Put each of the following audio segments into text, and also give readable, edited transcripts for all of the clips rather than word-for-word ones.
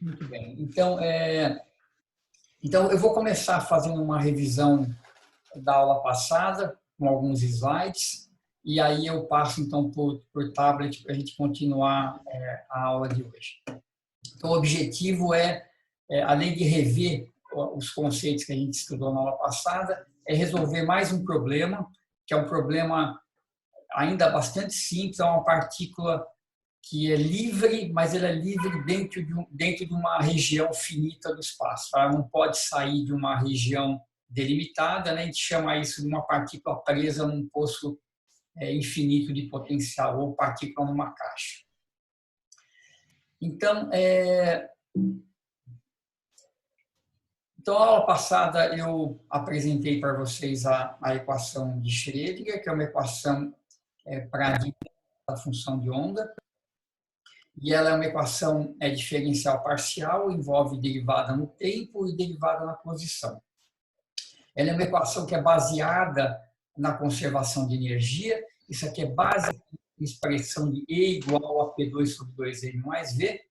Muito bem. Então, eu vou começar fazendo uma revisão da aula passada, com alguns slides, e aí eu passo, então, por tablet para a gente continuar a aula de hoje. Então, o objetivo além de rever os conceitos que a gente estudou na aula passada, é resolver mais um problema, que é um problema ainda bastante simples, é uma partícula que é livre, mas ela é livre dentro de uma região finita do espaço. Ela não pode sair de uma região delimitada, né? A gente chama isso de uma partícula presa num poço infinito de potencial, ou partícula numa caixa. Então, a aula passada eu apresentei para vocês a equação de Schrödinger, que é uma equação para a função de onda. E ela é uma equação diferencial parcial, envolve derivada no tempo e derivada na posição. Ela é uma equação que é baseada na conservação de energia. Isso aqui é base em expressão de E igual a P2 sobre 2M mais V.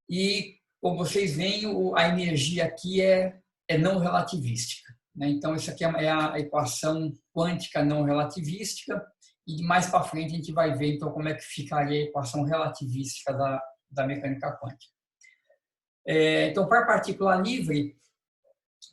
E, como vocês veem, a energia aqui é não relativística, né? Então, isso aqui é a equação quântica não relativística. E mais para frente a gente vai ver então como é que ficaria a equação relativística da mecânica quântica. Então, para a partícula livre,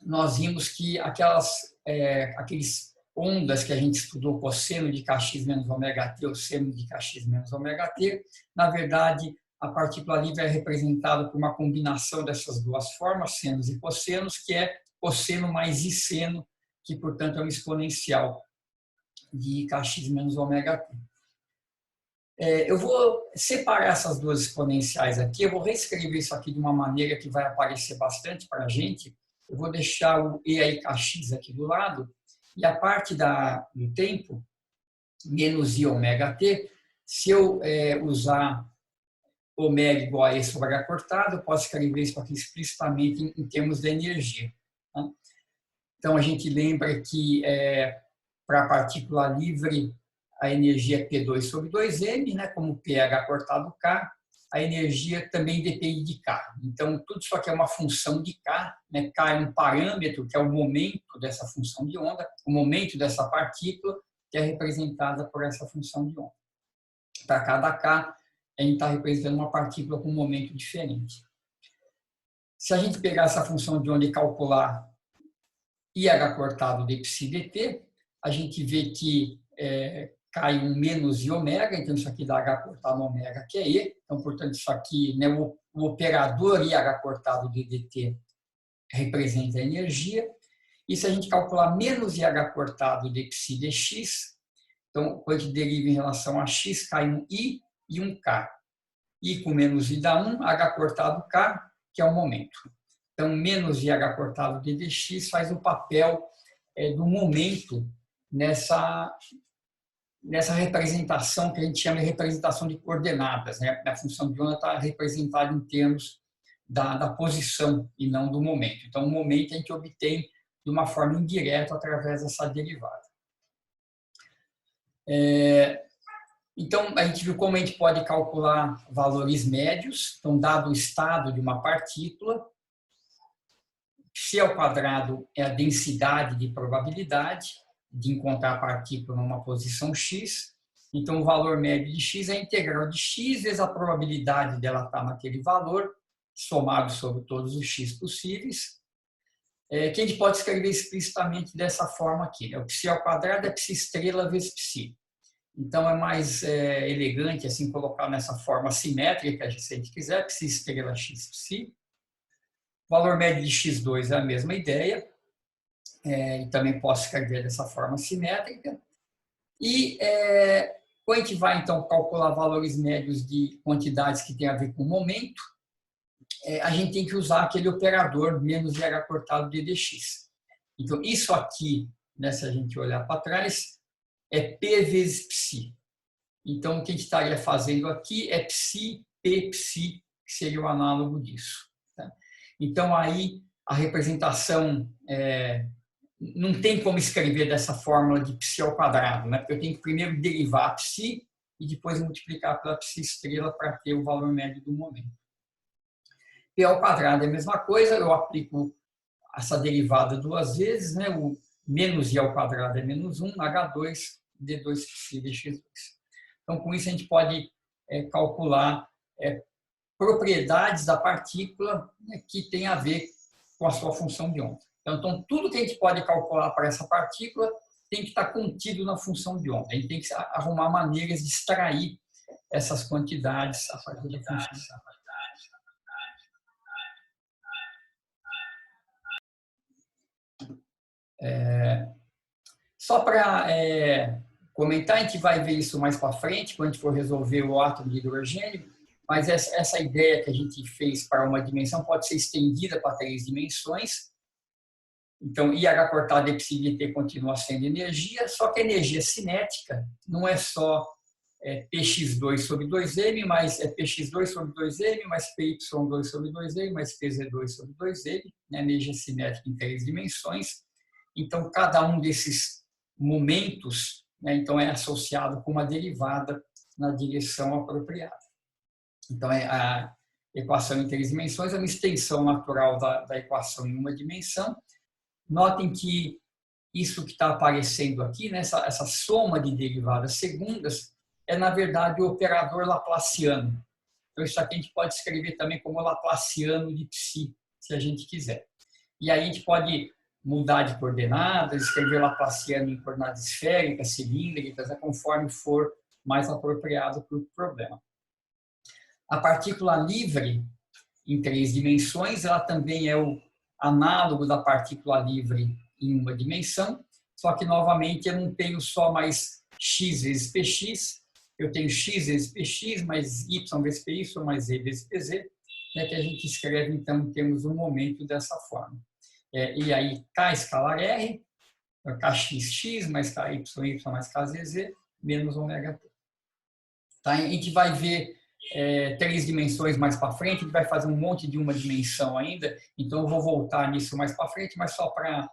nós vimos que aqueles ondas que a gente estudou, cosseno de kx menos ômega t, ou seno de kx menos ômega t, na verdade, a partícula livre é representada por uma combinação dessas duas formas, senos e cossenos, que é cosseno mais i seno, que, portanto, é uma exponencial de kx menos ômega t. Eu vou separar essas duas exponenciais aqui, eu vou reescrever isso aqui de uma maneira que vai aparecer bastante para a gente. Eu vou deixar o e aí kx aqui do lado, e a parte do tempo, menos i ômega t, se eu usar ômega igual a e sobre h cortado, eu posso escrever isso aqui explicitamente em termos de energia. Tá? Então, a gente lembra que para a partícula livre, a energia é P2 sobre 2M, né? Como pH cortado K, a energia também depende de K. Então, tudo isso aqui é uma função de K, né? K é um parâmetro, que é o momento dessa função de onda, o momento dessa partícula, que é representada por essa função de onda. Para cada K, a gente está representando uma partícula com um momento diferente. Se a gente pegar essa função de onda e calcular IH cortado de psi dt, a gente vê que cai um menos i ômega, então isso aqui dá H cortado ômega, que é E. Então, portanto, isso aqui, né, o operador IH cortado de dt representa a energia. E se a gente calcular menos IH cortado de psi dx, então, quando a gente deriva em relação a x, cai um i e um k. I com menos i dá 1, H cortado k, que é o momento. Então, menos IH cortado de dx faz o papel do momento nessa representação que a gente chama de representação de coordenadas, né? A função de onda está representada em termos da posição e não do momento. Então, o momento a gente obtém de uma forma indireta através dessa derivada. Então, a gente viu como a gente pode calcular valores médios. Então, dado o estado de uma partícula, psi ao quadrado é a densidade de probabilidade de encontrar a partícula numa posição x. Então, o valor médio de x é a integral de x vezes a probabilidade dela estar naquele valor, somado sobre todos os x possíveis, que a gente pode escrever explicitamente dessa forma aqui. Né? O psi ao quadrado é psi estrela vezes psi. Então, é mais elegante assim colocar nessa forma simétrica, se a gente quiser, psi estrela x psi. O valor médio de x2 é a mesma ideia. E também posso escrever dessa forma simétrica. E quando a gente vai, então, calcular valores médios de quantidades que têm a ver com o momento, a gente tem que usar aquele operador menos IH cortado de dx. Então, isso aqui, né, se a gente olhar para trás, é P vezes psi. Então, o que a gente estaria fazendo aqui é psi, P, psi, que seria o análogo disso. Tá? Então, aí, a representação não tem como escrever dessa fórmula de psi ao quadrado, né? Porque eu tenho que primeiro derivar psi e depois multiplicar pela psi estrela para ter o valor médio do momento. P ao quadrado é a mesma coisa, eu aplico essa derivada duas vezes, né? O menos I ao quadrado é menos 1, H2, D2 x2. Então, com isso, a gente pode calcular propriedades da partícula, né, que tem a ver com a sua função de onda. Então, tudo que a gente pode calcular para essa partícula tem que estar contido na função de onda. A gente tem que arrumar maneiras de extrair essas quantidades a partir da função. Só para comentar, a gente vai ver isso mais para frente, quando a gente for resolver o átomo de hidrogênio, mas essa ideia que a gente fez para uma dimensão pode ser estendida para 3 dimensões. Então, IH cortado epsilon continua sendo energia, só que a energia cinética não é só px2 sobre 2m, mas é px2 sobre 2m, mais py2 sobre 2m, mais pz2 sobre 2m, né? Energia cinética em 3 dimensões. Então, cada um desses momentos, né, então, é associado com uma derivada na direção apropriada. Então, a equação em 3 dimensões é uma extensão natural da equação em uma dimensão. Notem que isso que está aparecendo aqui, né, essa soma de derivadas segundas, é, na verdade, o operador laplaciano. Então, isso aqui a gente pode escrever também como laplaciano de psi, se a gente quiser. E aí a gente pode mudar de coordenadas, escrever laplaciano em coordenadas esféricas, cilíndricas, conforme for mais apropriado para o problema. A partícula livre, em 3 dimensões, ela também é o análogo da partícula livre em uma dimensão, só que, novamente, eu não tenho só mais x vezes px, eu tenho x vezes px, mais y vezes py, mais z vezes pz, né, que a gente escreve, então, em termos do momento dessa forma. E aí, K escalar R, KXX mais KYY mais KZZ, menos ômega T. Tá? A gente vai ver 3 dimensões mais para frente, a gente vai fazer um monte de uma dimensão ainda, então eu vou voltar nisso mais para frente, mas só para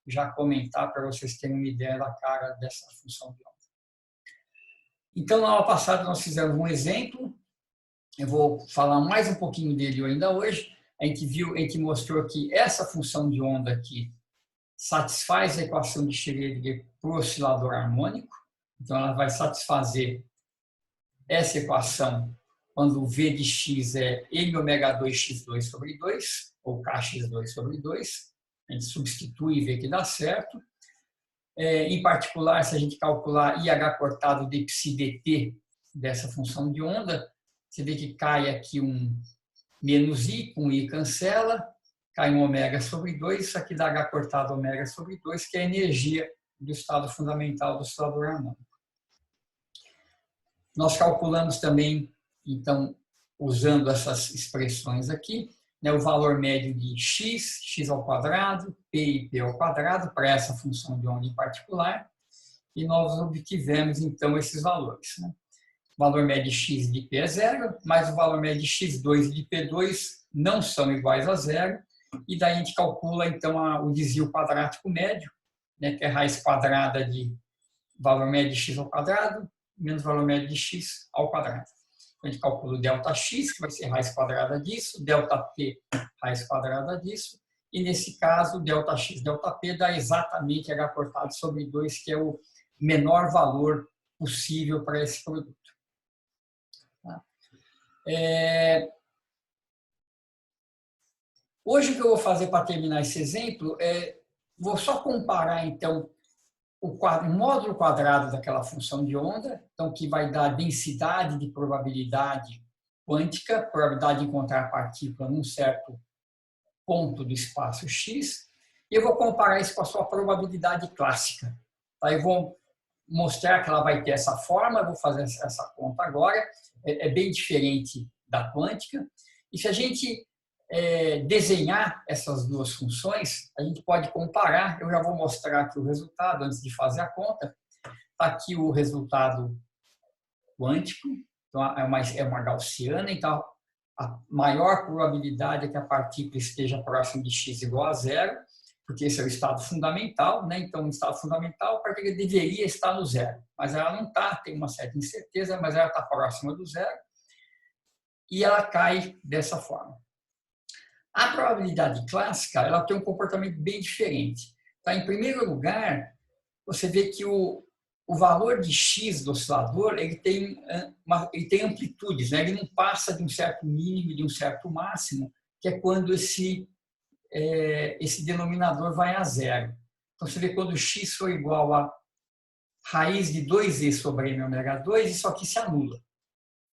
já comentar, para vocês terem uma ideia da cara dessa função de onda. Então, na aula passada, nós fizemos um exemplo, eu vou falar mais um pouquinho dele ainda hoje. A gente mostrou que essa função de onda aqui satisfaz a equação de Schrödinger para o oscilador harmônico. Então, ela vai satisfazer essa equação quando o V de x é m-ω2x2 sobre 2, ou kx2 sobre 2. A gente substitui e vê que dá certo. Em particular, se a gente calcular IH cortado de πdt dessa função de onda, você vê que cai aqui um menos I, com I cancela, cai um ômega sobre 2, isso aqui dá H cortado ômega sobre 2, que é a energia do estado fundamental do oscilador harmônico. Nós calculamos também, então, usando essas expressões aqui, né, o valor médio de x, x ao quadrado, p e p ao quadrado, para essa função de onda em particular, e nós obtivemos, então, esses valores. Né? O valor médio de x de p é zero, mas o valor médio de x2 e de p2 não são iguais a zero, e daí a gente calcula, então, o desvio quadrático médio, né, que é raiz quadrada de valor médio de x ao quadrado, menos valor médio de x ao quadrado. Então, a gente calcula o ΔX, que vai ser raiz quadrada disso, ΔP, raiz quadrada disso, e nesse caso, ΔX, ΔP dá exatamente H cortado sobre 2, que é o menor valor possível para esse produto. Hoje, o que eu vou fazer para terminar esse exemplo vou só comparar, então, o módulo quadrado daquela função de onda, então, que vai dar densidade de probabilidade quântica, probabilidade de encontrar a partícula num certo ponto do espaço x, e eu vou comparar isso com a sua probabilidade clássica. Tá? Eu vou mostrar que ela vai ter essa forma, eu vou fazer essa conta agora, é bem diferente da quântica, e se a gente desenhar essas duas funções, a gente pode comparar. Eu já vou mostrar aqui o resultado antes de fazer a conta. Está aqui o resultado quântico, então é uma gaussiana, então a maior probabilidade é que a partícula esteja próxima de x igual a zero, porque esse é o estado fundamental, né? Então, no estado fundamental, a partícula deveria estar no zero, mas ela não está, tem uma certa incerteza, mas ela está próxima do zero, e ela cai dessa forma. A probabilidade clássica, ela tem um comportamento bem diferente. Tá? Em primeiro lugar, você vê que o valor de x do oscilador ele tem amplitudes, né? Ele não passa de um certo mínimo e de um certo máximo, que é quando esse denominador vai a zero. Então, você vê quando x for igual a raiz de 2e sobre m ômega 2, isso aqui se anula.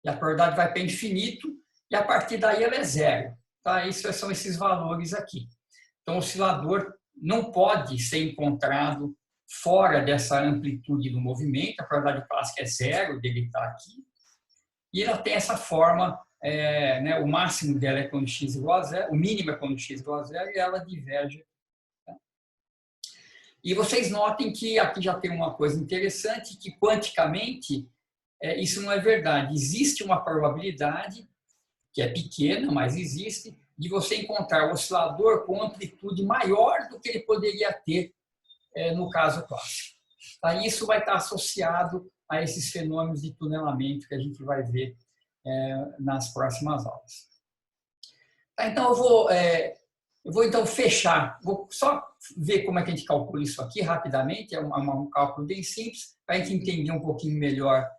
E a probabilidade vai para infinito, e a partir daí ela é zero. Tá? Isso são esses valores aqui. Então, o oscilador não pode ser encontrado fora dessa amplitude do movimento, a probabilidade clássica é zero dele estar aqui, e ela tem essa forma, né, o máximo dela é quando x igual a zero, o mínimo é quando x igual a zero, e ela diverge. Tá? E vocês notem que aqui já tem uma coisa interessante, que quanticamente isso não é verdade. Existe uma probabilidade, que é pequena, mas existe, de você encontrar o oscilador com amplitude maior do que ele poderia ter no caso clássico. Tá? Isso vai estar associado a esses fenômenos de tunelamento que a gente vai ver nas próximas aulas. Tá? Então, eu vou então fechar, vou só ver como é que a gente calcula isso aqui rapidamente, é um cálculo bem simples, para a gente entender um pouquinho melhor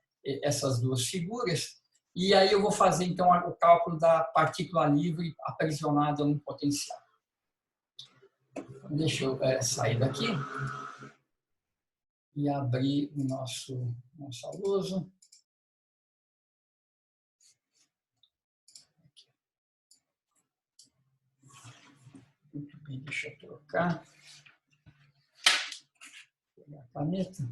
essas duas figuras. E aí eu vou fazer, então, o cálculo da partícula livre aprisionada no potencial. Deixa eu sair daqui e abrir o nosso aluso. Muito bem, deixa eu trocar. Vou pegar a caneta.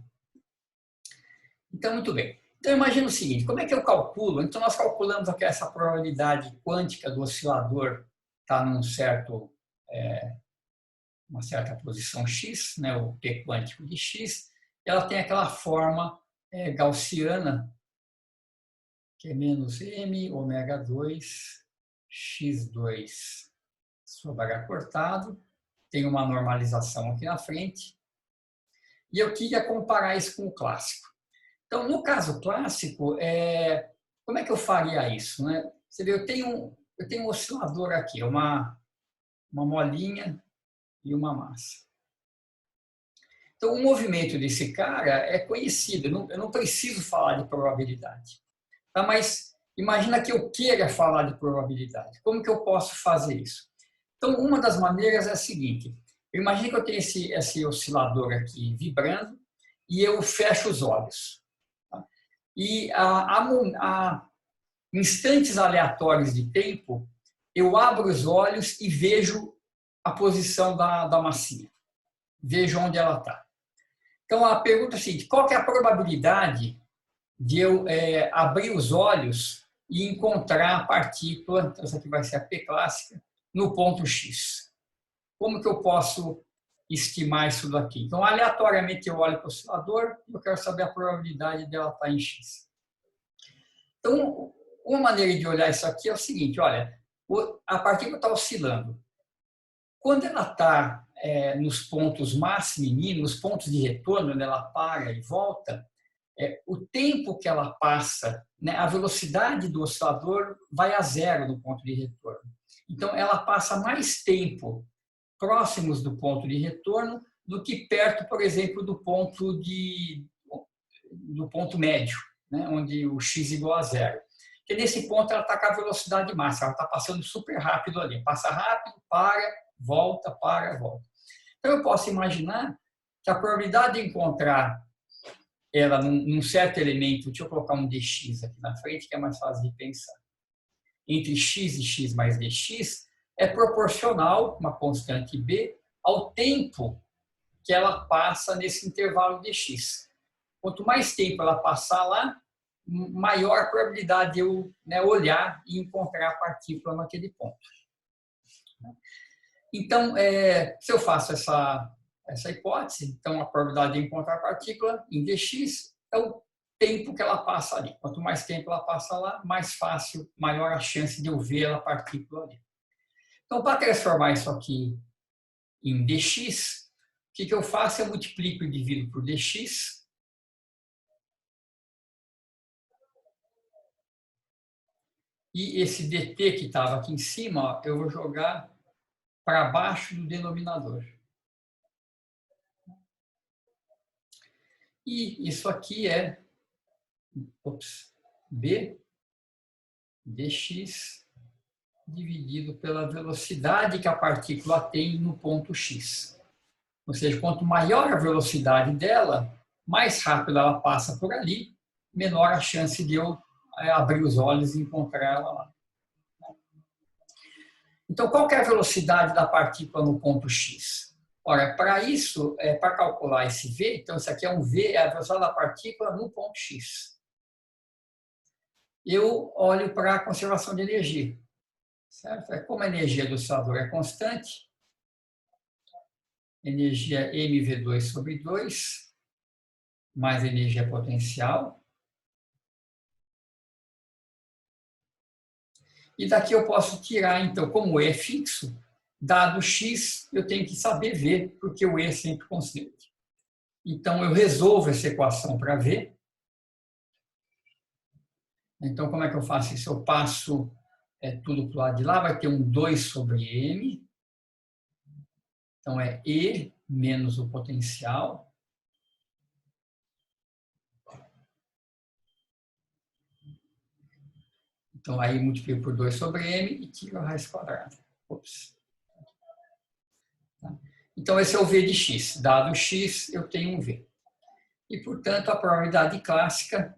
Então, muito bem. Então, imagina o seguinte, como é que eu calculo? Então, nós calculamos aqui essa probabilidade quântica do oscilador estar num uma certa posição x, né, o p quântico de x, ela tem aquela forma gaussiana, que é menos m ômega 2 x2 sobre h cortado, tem uma normalização aqui na frente, e eu queria comparar isso com o clássico. Então, no caso clássico, como é que eu faria isso? Né? Você vê, eu tenho um oscilador aqui, uma molinha e uma massa. Então, o movimento desse cara é conhecido, eu não preciso falar de probabilidade. Tá? Mas imagina que eu queira falar de probabilidade. Como que eu posso fazer isso? Então, uma das maneiras é a seguinte. Imagina que eu tenho esse oscilador aqui vibrando e eu fecho os olhos. E a instantes aleatórios de tempo, eu abro os olhos e vejo a posição da massinha. Vejo onde ela está. Então, a pergunta é a seguinte, qual que é a probabilidade de eu abrir os olhos e encontrar a partícula, então essa aqui vai ser a P clássica, no ponto X? Como que eu posso estimar isso daqui? Então, aleatoriamente eu olho para o oscilador e eu quero saber a probabilidade dela estar em X. Então, uma maneira de olhar isso aqui é o seguinte, olha, a partícula está oscilando. Quando ela está nos pontos máximo e mínimo, nos pontos de retorno, onde ela para e volta, o tempo que ela passa, né, a velocidade do oscilador vai a zero no ponto de retorno. Então, ela passa mais tempo próximos do ponto de retorno do que perto, por exemplo, do ponto médio, né, onde o x igual a zero. Porque nesse ponto ela está com a velocidade máxima, ela está passando super rápido ali. Passa rápido, para, volta. Então eu posso imaginar que a probabilidade de encontrar ela num certo elemento, deixa eu colocar um dx aqui na frente, que é mais fácil de pensar, entre x e x mais dx, é proporcional, uma constante b, ao tempo que ela passa nesse intervalo dx. Quanto mais tempo ela passar lá, maior a probabilidade de eu olhar e encontrar a partícula naquele ponto. Então, se eu faço essa hipótese, então a probabilidade de encontrar a partícula em dx é o tempo que ela passa ali. Quanto mais tempo ela passa lá, mais fácil, maior a chance de eu ver a partícula ali. Então, para transformar isso aqui em dx, o que eu faço? Eu multiplico e divido por dx. E esse dt que estava aqui em cima, eu vou jogar para baixo do denominador. E isso aqui é B dx dividido pela velocidade que a partícula tem no ponto x. Ou seja, quanto maior a velocidade dela, mais rápido ela passa por ali, menor a chance de eu abrir os olhos e encontrar ela lá. Então, qual que é a velocidade da partícula no ponto x? Ora, para isso, para calcular esse v, então isso aqui é um v, é a velocidade da partícula no ponto x. Eu olho para a conservação de energia. Certo? Como a energia do oscilador é constante, energia mv2 sobre 2, mais energia potencial. E daqui eu posso tirar, então, como E é fixo, dado x, eu tenho que saber V, porque o E é sempre constante. Então, eu resolvo essa equação para V. Então, como é que eu faço isso? Eu passo tudo para o lado de lá, vai ter um 2 sobre M. Então, é E menos o potencial. Então, aí multiplico por 2 sobre M e tiro a raiz quadrada. Ops. Então, esse é o V de x. Dado x, eu tenho um V. E, portanto, a probabilidade clássica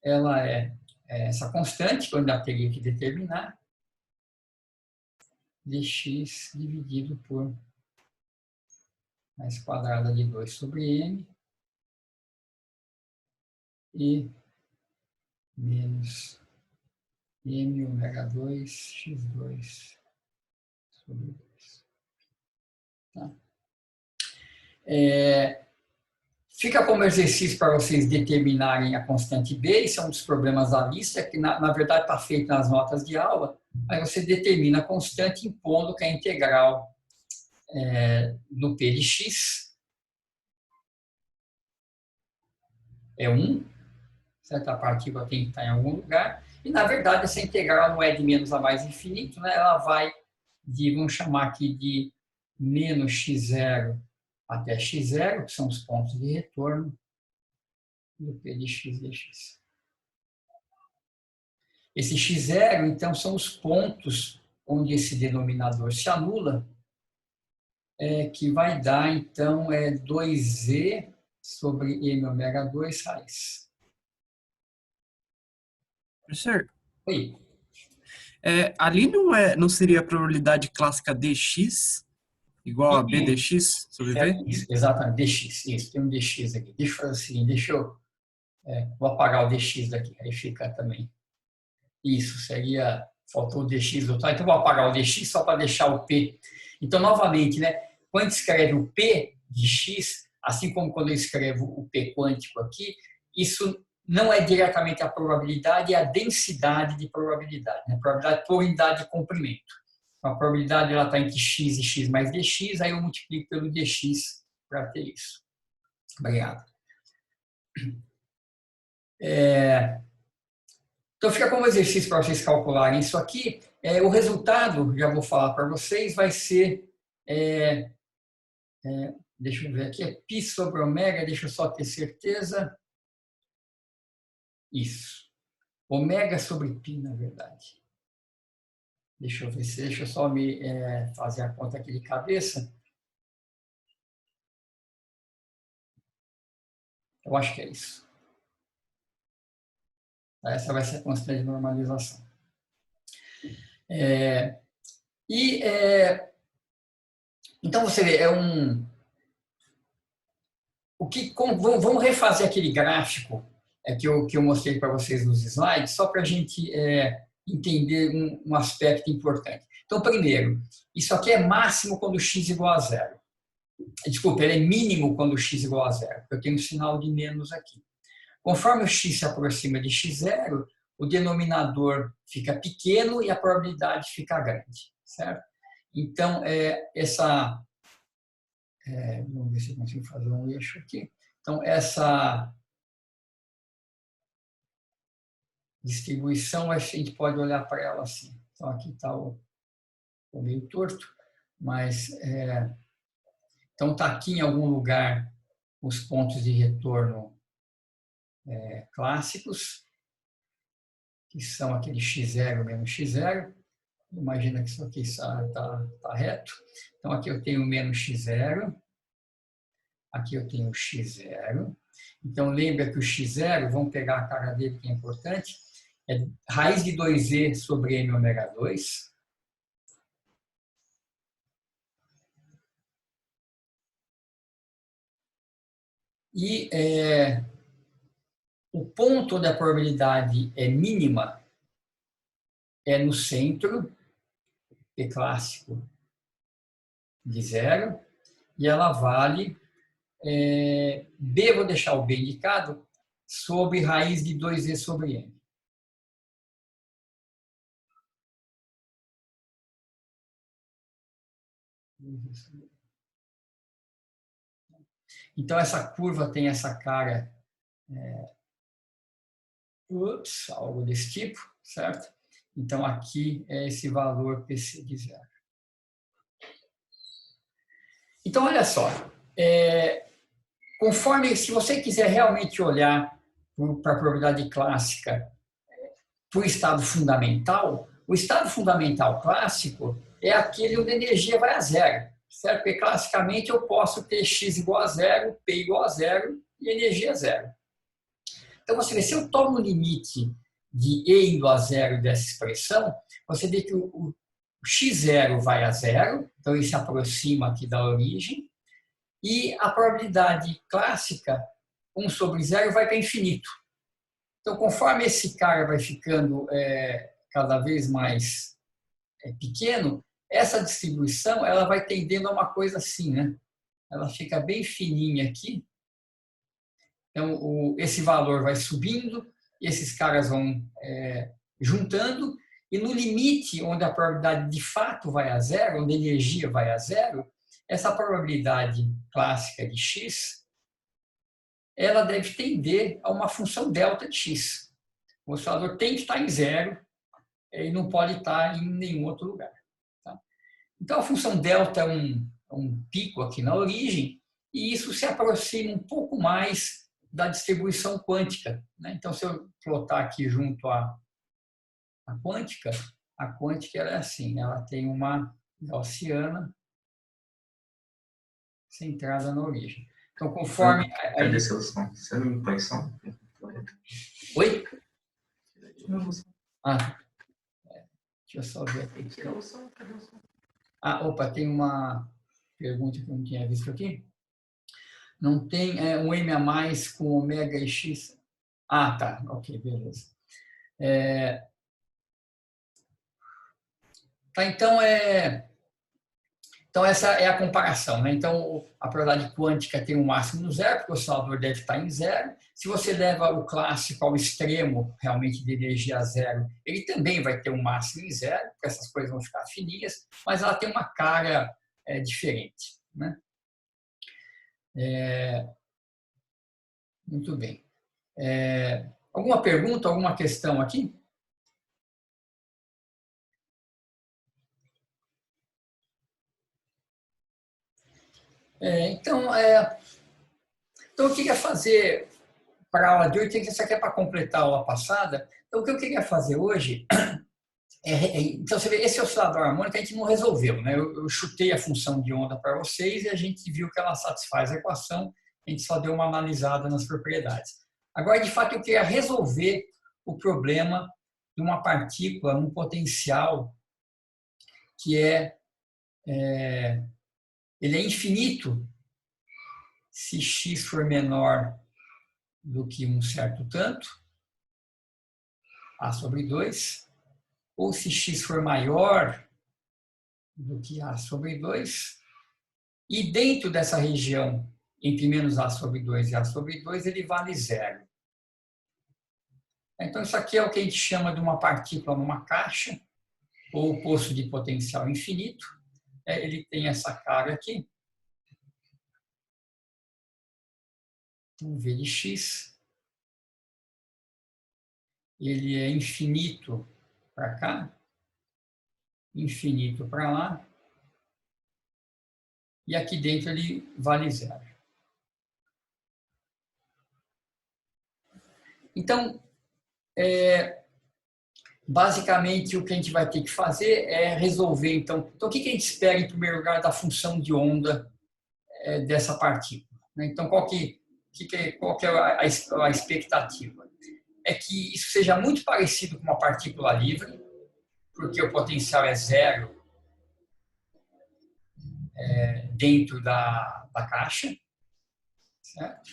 ela é essa constante, que eu ainda teria que determinar, dx dividido por raiz quadrada de 2 sobre m e menos m ômega 2 x2 sobre 2. Tá? Fica como exercício para vocês determinarem a constante B, isso é um dos problemas da lista, que na verdade está feito nas notas de aula, aí você determina a constante impondo que a integral do P de x é 1, certo? A partícula tem que estar em algum lugar, e na verdade essa integral não é de menos a mais infinito, né? Ela vai de, vamos chamar aqui de menos x0 até x0, que são os pontos de retorno do P de x dx. Esse x0, então, são os pontos onde esse denominador se anula, que vai dar, então, 2e sobre m ômega 2 raiz. Professor, Oi. ali não seria a probabilidade clássica dx igual a b dx sobre v? Isso, exatamente, dx, isso, tem um dx aqui. Deixa eu fazer o seguinte, vou apagar o dx daqui, aí fica também. Isso, faltou o dx do outro. Então, vou apagar o dx só para deixar o p. Então, novamente, né, quando escreve o p de x, assim como quando eu escrevo o p quântico aqui, isso não é diretamente a probabilidade, é a densidade de probabilidade. Né? Probabilidade por unidade de comprimento. Então, a probabilidade está entre x e x mais dx, aí eu multiplico pelo dx para ter isso. Obrigado. Então, fica como exercício para vocês calcularem isso aqui. O resultado, já vou falar para vocês, vai ser, deixa eu ver aqui, é π sobre ômega, deixa eu só ter certeza. Isso. Ômega sobre π, na verdade. Deixa eu ver, deixa eu só me fazer a conta aqui de cabeça. Eu acho que é isso. Essa vai ser a constante de normalização. Então, você vê, vamos refazer aquele gráfico que eu mostrei para vocês nos slides, só para a gente entender um aspecto importante. Então, primeiro, isso aqui é máximo quando x igual a zero. Desculpa, ele é mínimo quando x igual a zero, porque eu tenho um sinal de menos aqui. Conforme o x se aproxima de x0, o denominador fica pequeno e a probabilidade fica grande, certo? Então, vamos ver se eu consigo fazer um eixo aqui. Então, essa distribuição, a gente pode olhar para ela assim. Então, aqui está o ficou meio torto, mas então está aqui em algum lugar os pontos de retorno clássicos, que são aquele x0 menos x0. Imagina que isso aqui está reto. Então, aqui eu tenho menos x0, aqui eu tenho x0. Então, lembra que o x0, vamos pegar a cara dele que é importante, é raiz de 2e sobre m ômega 2. E o ponto onde a probabilidade é mínima é no centro, P clássico de 0, e ela vale B, vou deixar o B indicado, sobre raiz de 2e sobre m. Então, essa curva tem essa cara, algo desse tipo, certo? Então, aqui é esse valor PC de 0. Então, olha só, conforme, se você quiser realmente olhar para a probabilidade clássica para o estado fundamental, o estado fundamental clássico é aquele onde a energia vai a zero, certo? Porque classicamente eu posso ter x igual a zero, p igual a zero e energia zero. Então você vê, se eu tomo o limite de e indo a zero dessa expressão, você vê que o x0 vai a zero, então ele se aproxima aqui da origem, e a probabilidade clássica, 1 sobre 0, vai para infinito. Então, conforme esse cara vai ficando cada vez mais pequeno, essa distribuição ela vai tendendo a uma coisa assim, né? Ela fica bem fininha aqui. Então, esse valor vai subindo, esses caras vão juntando, e no limite, onde a probabilidade de fato vai a zero, onde a energia vai a zero, essa probabilidade clássica de x, ela deve tender a uma função delta de x. O oscilador tem que estar em zero e não pode estar em nenhum outro lugar. Tá? Então, a função delta é um pico aqui na origem, e isso se aproxima um pouco mais da distribuição quântica. Né? Então, se eu plotar aqui junto a quântica ela é assim, ela tem uma gaussiana centrada na origem. Então, conforme... Cadê seu som? Você não põe som? Oi? Deixa eu só ver aqui. Cadê o som? Opa, tem uma pergunta que eu não tinha visto aqui. Não tem um M a mais com ômega e X? Tá. Ok, beleza. Tá, então, essa é a comparação. Né? Então, a probabilidade quântica tem um máximo no zero, porque o oscilador deve estar em zero. Se você leva o clássico ao extremo, realmente, de energia a zero, ele também vai ter um máximo em zero, porque essas coisas vão ficar fininhas, mas ela tem uma cara diferente. Né? Muito bem. Alguma pergunta, alguma questão aqui? Então, o que eu queria fazer para a aula de hoje, isso aqui é para completar a aula passada. Então, o que eu queria fazer hoje então, você vê, esse oscilador harmônico a gente não resolveu, né? Eu chutei a função de onda para vocês e a gente viu que ela satisfaz a equação, a gente só deu uma analisada nas propriedades. Agora, de fato, eu queria resolver o problema de uma partícula num potencial que ele é infinito se x for menor do que um certo tanto, a sobre 2, ou se x for maior do que a sobre 2, e dentro dessa região, entre menos a sobre 2 e a sobre 2, ele vale zero. Então, isso aqui é o que a gente chama de uma partícula numa caixa, ou poço de potencial infinito. Ele tem essa cara aqui. Então, V de x, ele é infinito para cá, infinito para lá, e aqui dentro ele vale 0. Então, basicamente, o que a gente vai ter que fazer é resolver, então o que a gente espera, em primeiro lugar, da função de onda dessa partícula, né? Então, qual que é a expectativa? É que isso seja muito parecido com uma partícula livre, porque o potencial é 0 dentro da caixa, certo?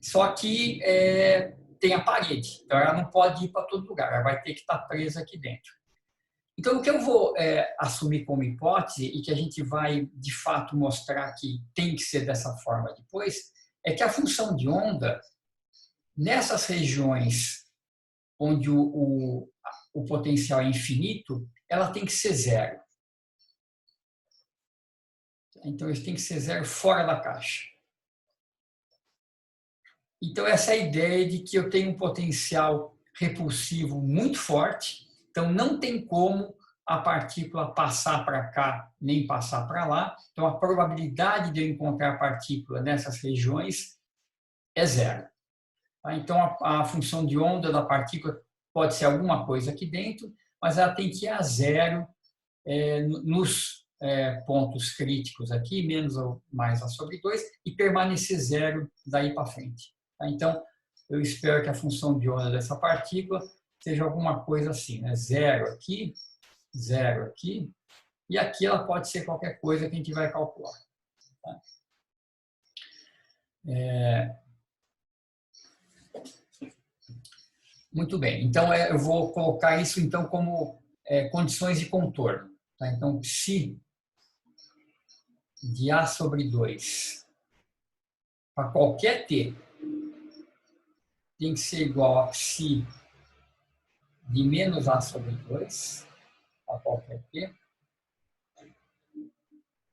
Só que tem a parede, então ela não pode ir para todo lugar, ela vai ter que estar presa aqui dentro. Então, o que eu vou assumir como hipótese, e que a gente vai, de fato, mostrar que tem que ser dessa forma depois, é que a função de onda, nessas regiões onde o potencial é infinito, ela tem que ser 0. Então, isso tem que ser 0 fora da caixa. Então, essa é a ideia de que eu tenho um potencial repulsivo muito forte, então não tem como a partícula passar para cá, nem passar para lá. Então, a probabilidade de eu encontrar a partícula nessas regiões é 0. Então, a função de onda da partícula pode ser alguma coisa aqui dentro, mas ela tem que ir a 0 nos pontos críticos aqui, menos ou mais A sobre 2, e permanecer 0 daí para frente. Então, eu espero que a função de onda dessa partícula seja alguma coisa assim, né? 0 aqui, 0 aqui, e aqui ela pode ser qualquer coisa que a gente vai calcular. Tá? Muito bem, então eu vou colocar isso então como condições de contorno. Tá? Então, psi de A sobre 2 para qualquer t tem que ser igual a psi de menos A sobre 2 para qualquer t.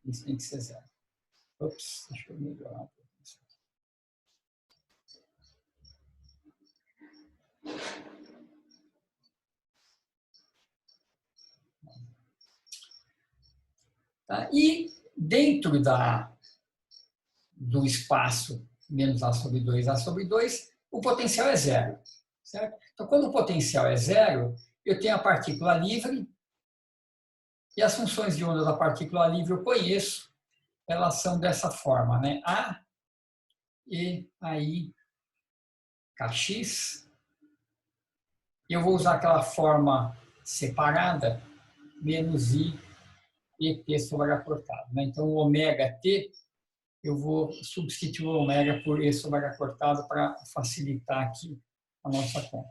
Isso tem que ser 0. Ops, deixa eu melhorar um pouco isso aqui. Tá? E dentro do espaço menos A sobre 2, A sobre 2, o potencial é 0. Certo? Então, quando o potencial é 0, eu tenho a partícula livre, e as funções de onda da partícula livre eu conheço, elas são dessa forma, né? A, E, AI, Kx. Eu vou usar aquela forma separada, menos I, ET sobre H cortado. Né? Então, o ômega T, eu vou substituir o ômega por E sobre H cortado para facilitar aqui a nossa conta.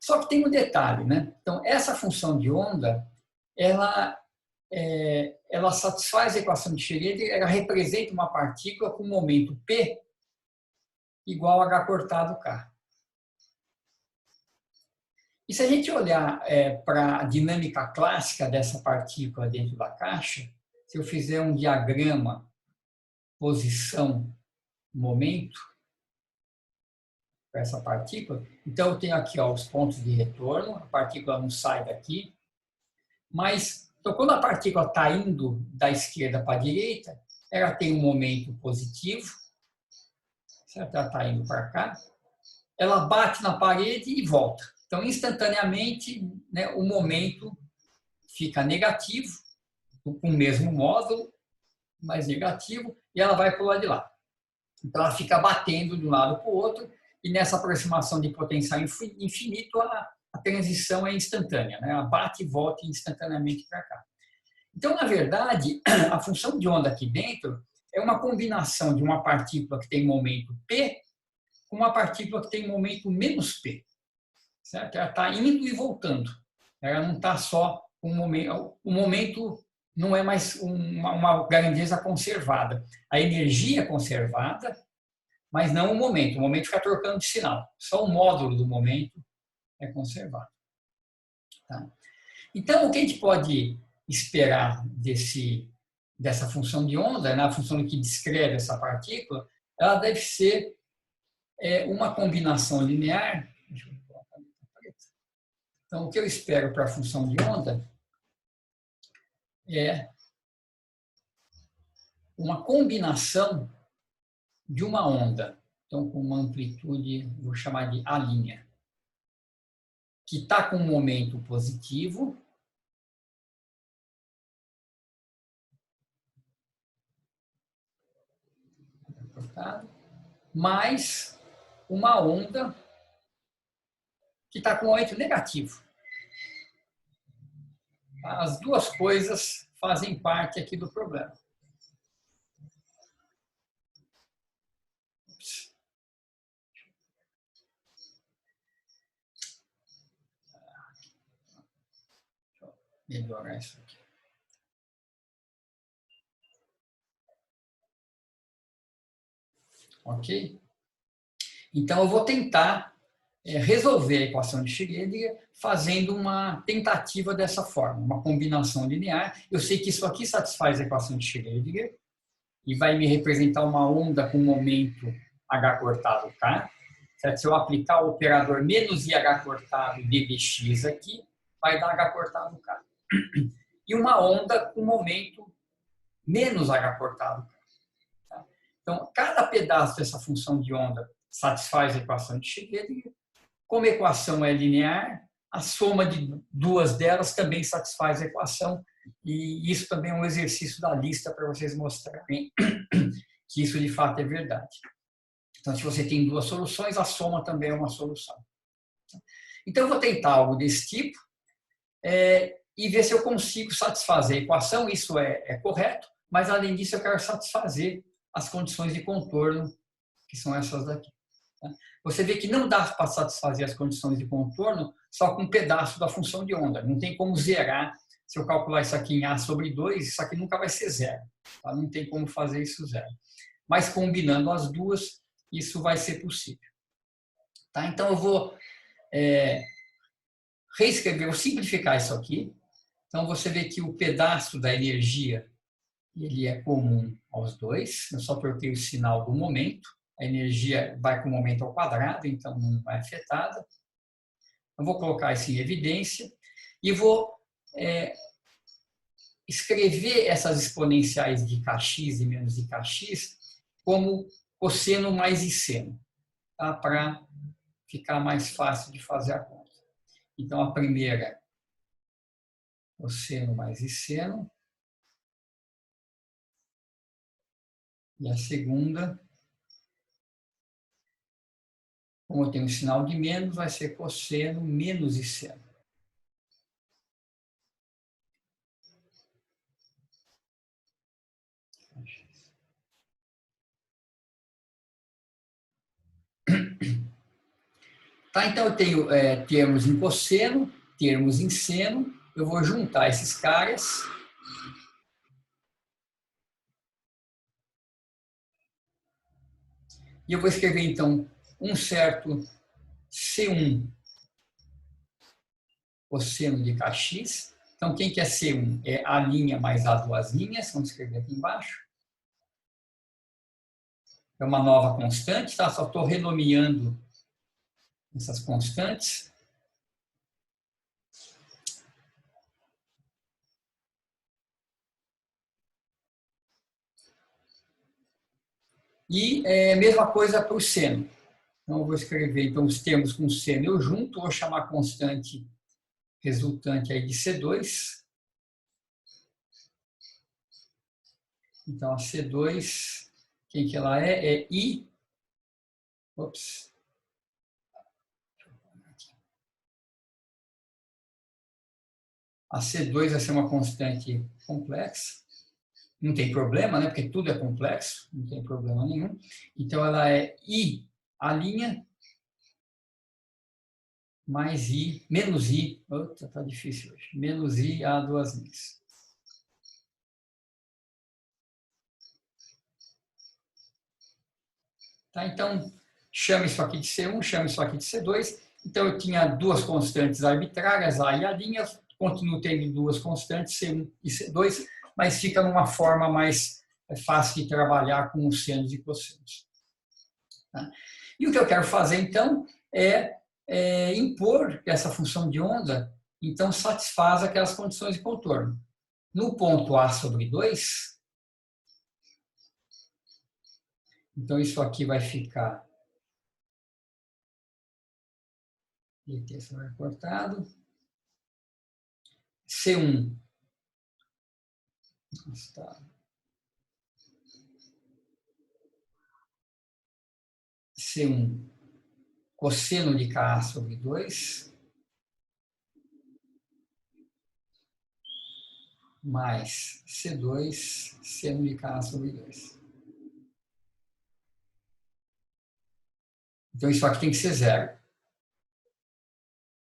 Só que tem um detalhe, né? Então, essa função de onda, ela satisfaz a equação de Schrödinger, ela representa uma partícula com momento P igual a H cortado K. E se a gente olhar para a dinâmica clássica dessa partícula dentro da caixa, se eu fizer um diagrama posição-momento para essa partícula, então eu tenho aqui os pontos de retorno, a partícula não sai daqui, mas então, quando a partícula está indo da esquerda para a direita, ela tem um momento positivo, certo? Ela está indo para cá, ela bate na parede e volta. Então, instantaneamente, né, o momento fica negativo, com o mesmo módulo, mais negativo, e ela vai para o lado de lá. Então, ela fica batendo de um lado para o outro, e nessa aproximação de potencial infinito, a transição é instantânea, né? Ela bate e volta instantaneamente para cá. Então, na verdade, a função de onda aqui dentro é uma combinação de uma partícula que tem momento P com uma partícula que tem momento menos P. Certo? Ela está indo e voltando. Ela não está só um momento. O momento não é mais uma grandeza conservada. A energia é conservada, mas não o momento. O momento fica trocando de sinal. Só o módulo do momento é conservado. Tá? Então, o que a gente pode esperar dessa função de onda, né, a função que descreve essa partícula, ela deve ser uma combinação linear. Deixa eu colocar a preta. Então, o que eu espero para a função de onda é uma combinação de uma onda, então com uma amplitude, vou chamar de A', que está com um momento positivo, mais uma onda que está com um momento negativo. As duas coisas fazem parte aqui do problema. Melhorar isso aqui. Ok? Então, eu vou tentar resolver a equação de Schrödinger fazendo uma tentativa dessa forma, uma combinação linear. Eu sei que isso aqui satisfaz a equação de Schrödinger e vai me representar uma onda com momento h cortado k. Certo? Se eu aplicar o operador menos IH cortado dx aqui, vai dar h cortado k. E uma onda com momento menos h cortado k. Tá? Então, cada pedaço dessa função de onda satisfaz a equação de Schrödinger. Como a equação é linear, a soma de duas delas também satisfaz a equação, e isso também é um exercício da lista para vocês mostrarem que isso de fato é verdade. Então, se você tem duas soluções, a soma também é uma solução. Então, eu vou tentar algo desse tipo e ver se eu consigo satisfazer a equação, isso é correto, mas além disso eu quero satisfazer as condições de contorno, que são essas daqui. Você vê que não dá para satisfazer as condições de contorno só com um pedaço da função de onda. Não tem como zerar. Se eu calcular isso aqui em A sobre 2, isso aqui nunca vai ser zero. Tá? Não tem como fazer isso zero. Mas combinando as duas, isso vai ser possível. Tá? Então, eu vou reescrever, vou simplificar isso aqui. Então, você vê que o pedaço da energia ele é comum aos dois. Eu só troquei o sinal do momento. A energia vai com o momento ao quadrado, então não é afetada. Eu vou colocar isso em evidência e vou escrever essas exponenciais de kx e menos de kx como cosseno mais seno, tá? Para ficar mais fácil de fazer a conta. Então, a primeira, cosseno mais seno, e a segunda, como eu tenho um sinal de menos, vai ser cosseno menos seno. Tá, então, eu tenho termos em cosseno, termos em seno. Eu vou juntar esses caras. E eu vou escrever, então, um certo C1 cosseno de kx. Então, quem que é C1? É a linha mais as duas linhas. Vamos escrever aqui embaixo. É uma nova constante, tá? Só estou renomeando essas constantes. E mesma coisa para o seno. Então, eu vou escrever então, os termos com seno eu junto, vou chamar a constante resultante aí de C2. Então, a C2, quem que ela é? É I. Ops. A C2 vai ser uma constante complexa. Não tem problema, né? Porque tudo é complexo, não tem problema nenhum. Então, ela é I, a linha, mais I, menos I. Outra, tá difícil hoje. Menos I a duas linhas. Tá? Então, chama isso aqui de C1, chama isso aqui de C2. Então, eu tinha duas constantes arbitrárias, A e a linha. Continuo tendo duas constantes, C1 e C2, mas fica numa forma mais fácil de trabalhar com os senos e cossenos. Tá? E o que eu quero fazer, então, é impor essa função de onda, então satisfaz aquelas condições de contorno. No ponto A sobre 2, então isso aqui vai ficar, aqui isso vai cortado, C1, C1 cosseno de KA sobre 2, mais C2 seno de KA sobre 2. Então, isso aqui tem que ser zero.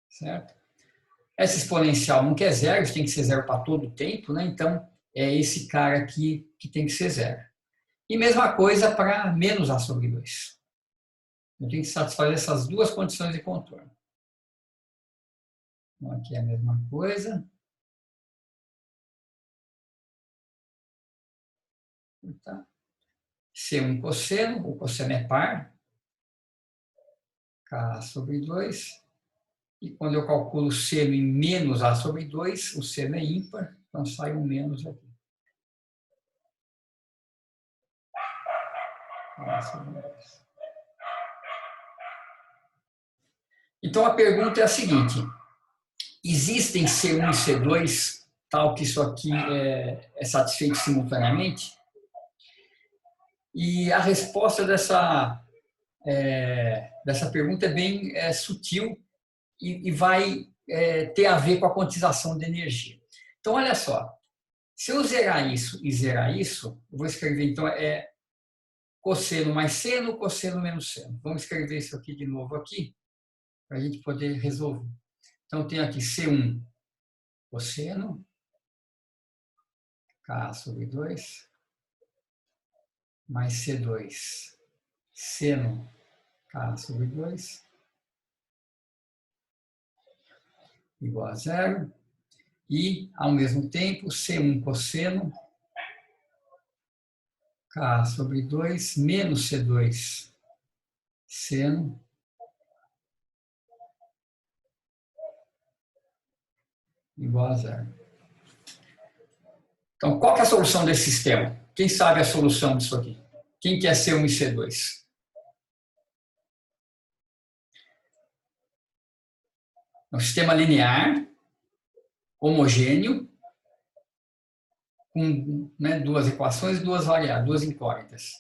Certo? Essa exponencial não quer zero, isso tem que ser zero para todo o tempo, né? Então, é esse cara aqui que tem que ser zero. E mesma coisa para menos A sobre 2. Eu tenho que satisfazer essas duas condições de contorno. Então, aqui é a mesma coisa. Tá. C1 cosseno, o cosseno é par. K sobre 2. E quando eu calculo seno em menos A sobre 2, o seno é ímpar, então sai um menos aqui. A sobre 2. Então, a pergunta é a seguinte: existem C1 e C2, tal que isso aqui é satisfeito simultaneamente? E a resposta dessa pergunta é bem sutil e vai ter a ver com a quantização de energia. Então, olha só, se eu zerar isso e zerar isso, eu vou escrever, então, cosseno mais seno, cosseno menos seno. Vamos escrever isso aqui de novo aqui, para a gente poder resolver. Então, eu tenho aqui C1 cosseno, K sobre 2, mais C2 seno K sobre 2, igual a zero. E, ao mesmo tempo, C1 cosseno K sobre 2 menos C2 seno igual a zero. Então, qual que é a solução desse sistema? Quem sabe a solução disso aqui? Quem quer C1 e C2? É um sistema linear, homogêneo, com duas equações e duas variáveis, duas incógnitas.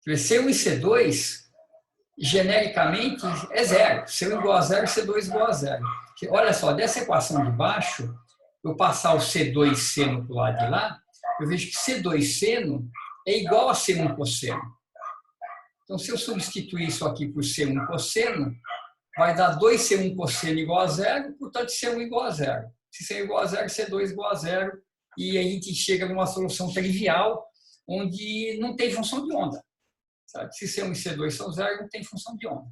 C1 e C2, genericamente, é zero. C1 igual a zero, C2 igual a zero. Porque, olha só, dessa equação de baixo, eu passar o C2 seno para o lado de lá, eu vejo que C2 seno é igual a C1 cosseno. Então, se eu substituir isso aqui por C1 cosseno, vai dar 2C1 cosseno igual a zero, portanto, C1 igual a zero. Se C1 igual a zero, C2 igual a zero, e a gente chega numa solução trivial, onde não tem função de onda. Sabe? Se C1 e C2 são zero, não tem função de onda.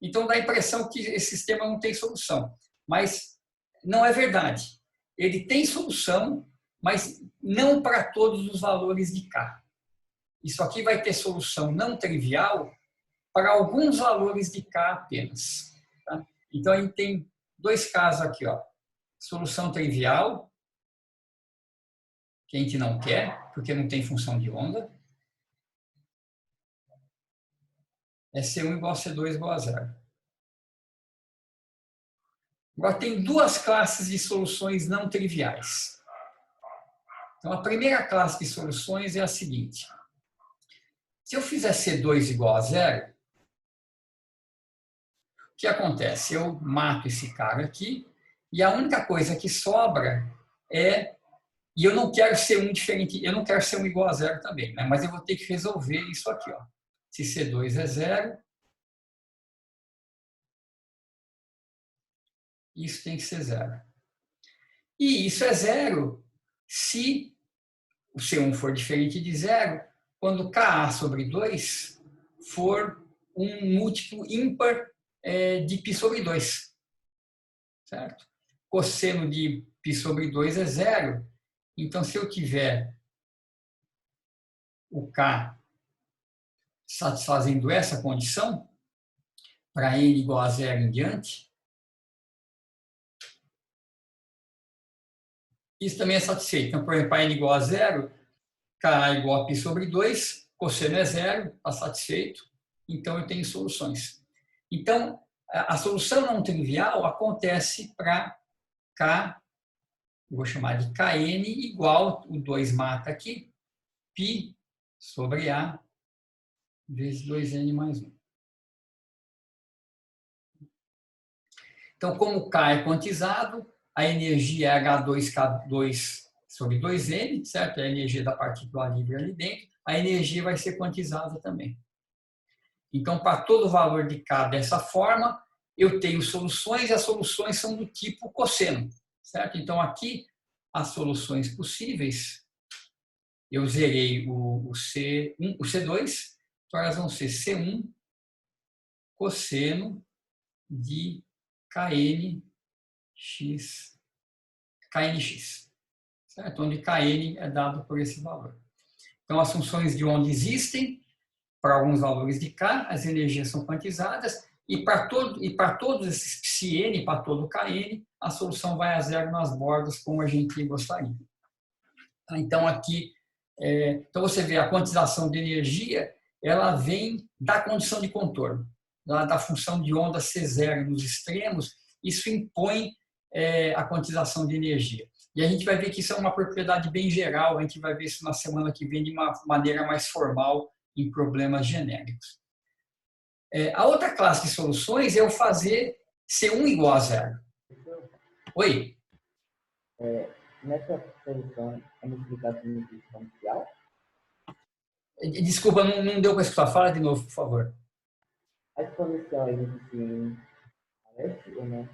Então, dá a impressão que esse sistema não tem solução. Mas não é verdade. Ele tem solução, mas não para todos os valores de K. Isso aqui vai ter solução não trivial para alguns valores de K apenas. Tá? Então, a gente tem dois casos aqui. Ó. Solução trivial, que a gente não quer, porque não tem função de onda. É C1 igual a C2 igual a zero. Agora, tem duas classes de soluções não triviais. Então, a primeira classe de soluções é a seguinte. Se eu fizer C2 igual a zero, o que acontece? Eu mato esse cara aqui e a única coisa que sobra é... E eu não quero ser um diferente, eu não quero ser um igual a zero também, né? Mas eu vou ter que resolver isso aqui. Ó. Se C2 é zero, isso tem que ser zero. E isso é zero se o C1 for diferente de zero, quando Ka sobre 2 for um múltiplo ímpar de π sobre 2. Certo? Cosseno de π sobre 2 é zero. Então, se eu tiver o K satisfazendo essa condição, para n igual a zero em diante. Isso também é satisfeito. Então, por exemplo, para n igual a zero, K igual a π sobre 2, cosseno é zero, está satisfeito. Então, eu tenho soluções. Então, a solução não trivial acontece para K, vou chamar de Kn igual, o 2 mata aqui, π sobre A vezes 2n mais 1. Então, como K é quantizado, a energia é H2K2 sobre 2n, certo? É a energia da partícula livre ali dentro. A energia vai ser quantizada também. Então, para todo valor de K dessa forma, eu tenho soluções e as soluções são do tipo cosseno, certo? Então, aqui, as soluções possíveis, eu zerei o C2, então elas vão ser C1 cosseno de KNX, certo? Onde Kn é dado por esse valor. Então, as funções de onda existem para alguns valores de K, as energias são quantizadas, e para todos esses psi-n, para todo Kn, a solução vai a zero nas bordas, como a gente gostaria. Então, aqui, então você vê a quantização de energia, ela vem da condição de contorno, da função de onda ser zero nos extremos, isso impõe a quantização de energia. E a gente vai ver que isso é uma propriedade bem geral, a gente vai ver isso na semana que vem de uma maneira mais formal em problemas genéricos. A outra classe de soluções é eu fazer C1 igual a zero. Oi? Nessa solução, é multiplicação exponencial? Desculpa, não deu para escutar. Fala de novo, por favor. A exponencial existe em Alex ou não?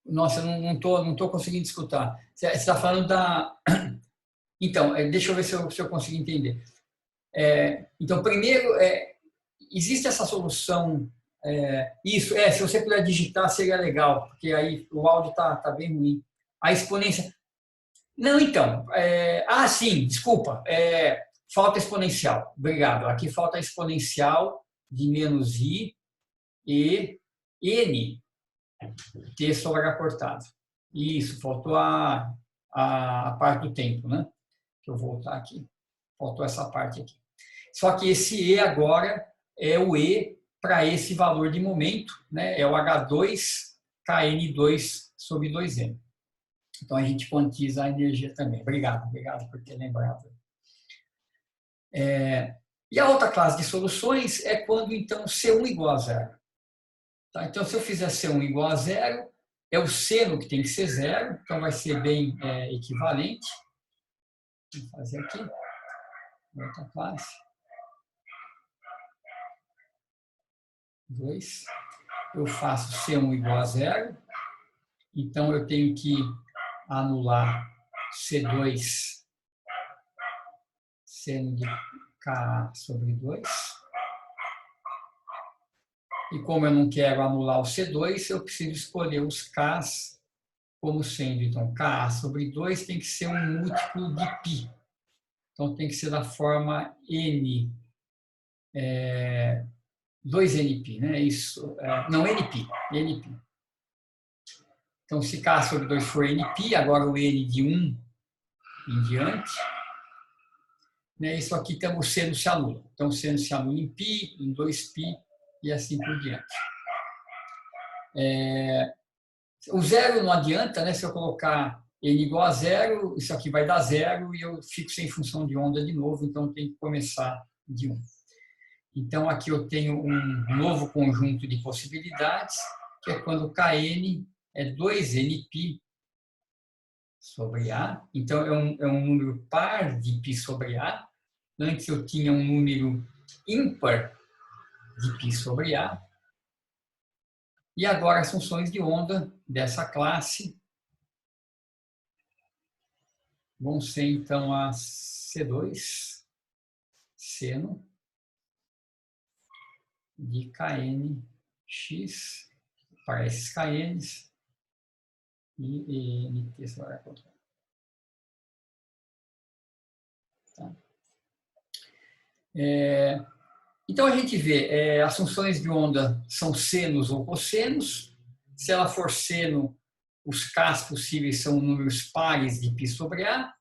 Nossa, eu não tô conseguindo escutar. Você está falando da... Então, deixa eu ver se eu consigo entender. Então, primeiro, existe essa solução... se você puder digitar, seria legal, porque aí o áudio tá bem ruim. A exponência... Não, então... sim, desculpa. Falta exponencial. Obrigado. Aqui falta exponencial de menos I e N T sobre H cortado. Isso, faltou a parte do tempo, né? Deixa eu voltar aqui. Faltou essa parte aqui. Só que esse E agora é o E para esse valor de momento, né? É o H2KN2 sobre 2N. Então, a gente quantiza a energia também. Obrigado por ter lembrado. E a outra classe de soluções é quando, então, C1 igual a zero. Tá? Então, se eu fizer C1 igual a zero, é o seno que tem que ser zero, então vai ser bem equivalente. Vou fazer aqui, outra classe. 2. Eu faço C1 igual a zero, então eu tenho que anular C2 seno de Ka sobre 2. E como eu não quero anular o C2, eu preciso escolher os Ks como sendo, então, Ka sobre 2 tem que ser um múltiplo de π. Então, tem que ser da forma N, 2Nπ, né? Isso, não, Nπ. Então, se K sobre 2 for Nπ, agora o N de 1 em diante, né? Isso aqui tem o seno se anula. Então, o seno se anula em π, em 2π e assim por diante. O zero não adianta, né? Se eu colocar N igual a zero, isso aqui vai dar zero e eu fico sem função de onda de novo, então tem que começar de 1. Então, aqui eu tenho um novo conjunto de possibilidades, que é quando Kn é 2nπ sobre A. Então, é um número par de π sobre A. Antes eu tinha um número ímpar de π sobre A. E agora as funções de onda dessa classe vão ser, então, a C2, seno de KNX, para esses KNs, e NT sobre H quadrado. Tá? Então, a gente vê, as funções de onda são senos ou cossenos. Se ela for seno, os Ks possíveis são números pares de π sobre A.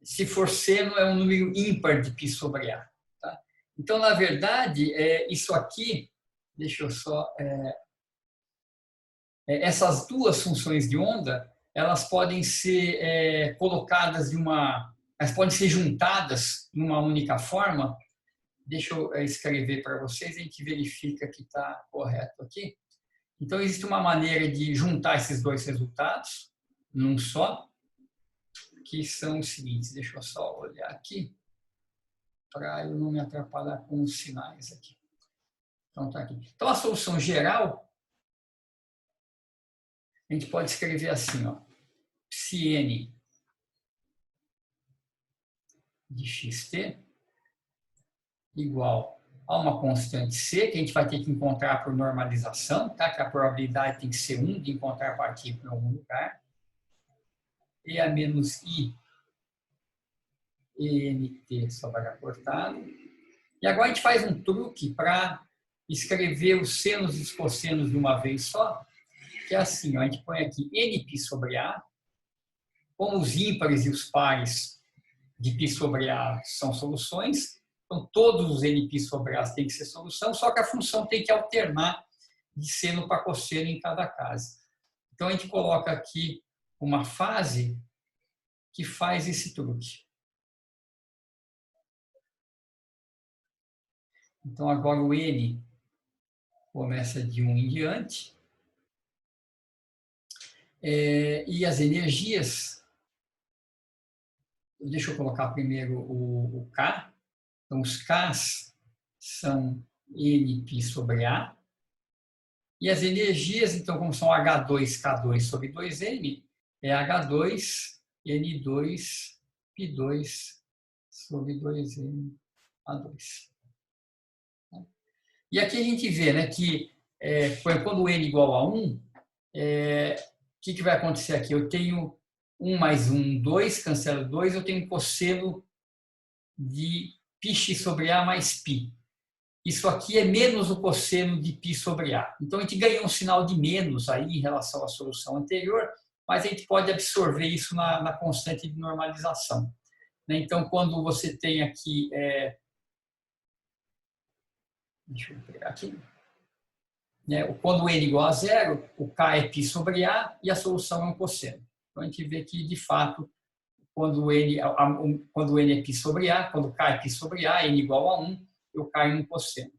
Se for seno, é um número ímpar de π sobre A. Tá? Então, na verdade, isso aqui, deixa eu só... essas duas funções de onda, elas podem ser colocadas elas podem ser juntadas numa única forma. Deixa eu escrever para vocês, a gente verifica que está correto aqui. Então, existe uma maneira de juntar esses dois resultados num só, que são os seguintes. Deixa eu só olhar aqui, para eu não me atrapalhar com os sinais aqui. Então, tá aqui. Então, a solução geral, a gente pode escrever assim, ó, psi de xt igual a uma constante c, que a gente vai ter que encontrar por normalização, tá? Que a probabilidade tem que ser 1 de encontrar a partícula em algum lugar. E a menos i ENT sobre H cortado. E agora a gente faz um truque para escrever os senos e os cossenos de uma vez só, que é assim, ó, a gente põe aqui nπ sobre A, como os ímpares e os pares de π sobre A são soluções, então todos os nπ sobre A têm que ser solução, só que a função tem que alternar de seno para cosseno em cada caso. Então a gente coloca aqui uma fase que faz esse truque. Então agora o n começa de 1 em diante. E as energias, deixa eu colocar primeiro o K. Então, os Ks são nπ sobre A. E as energias, então, como são H2, K2 sobre 2m, é H2, N2, P2 sobre 2m, A2. E aqui a gente vê, né, que quando o n é igual a 1, o que vai acontecer aqui? Eu tenho 1 mais 1, 2, cancelo 2, eu tenho cosseno de πx sobre A mais π. Isso aqui é menos o cosseno de π sobre A. Então, a gente ganhou um sinal de menos aí em relação à solução anterior, mas a gente pode absorver isso na constante de normalização. Então, quando você tem aqui... deixa eu pegar aqui. Quando o n é igual a 0, o K é π sobre A e a solução é um cosseno. Então, a gente vê que, de fato, quando o n é π sobre A, quando o K é π sobre A, n igual a 1, eu caio no cosseno.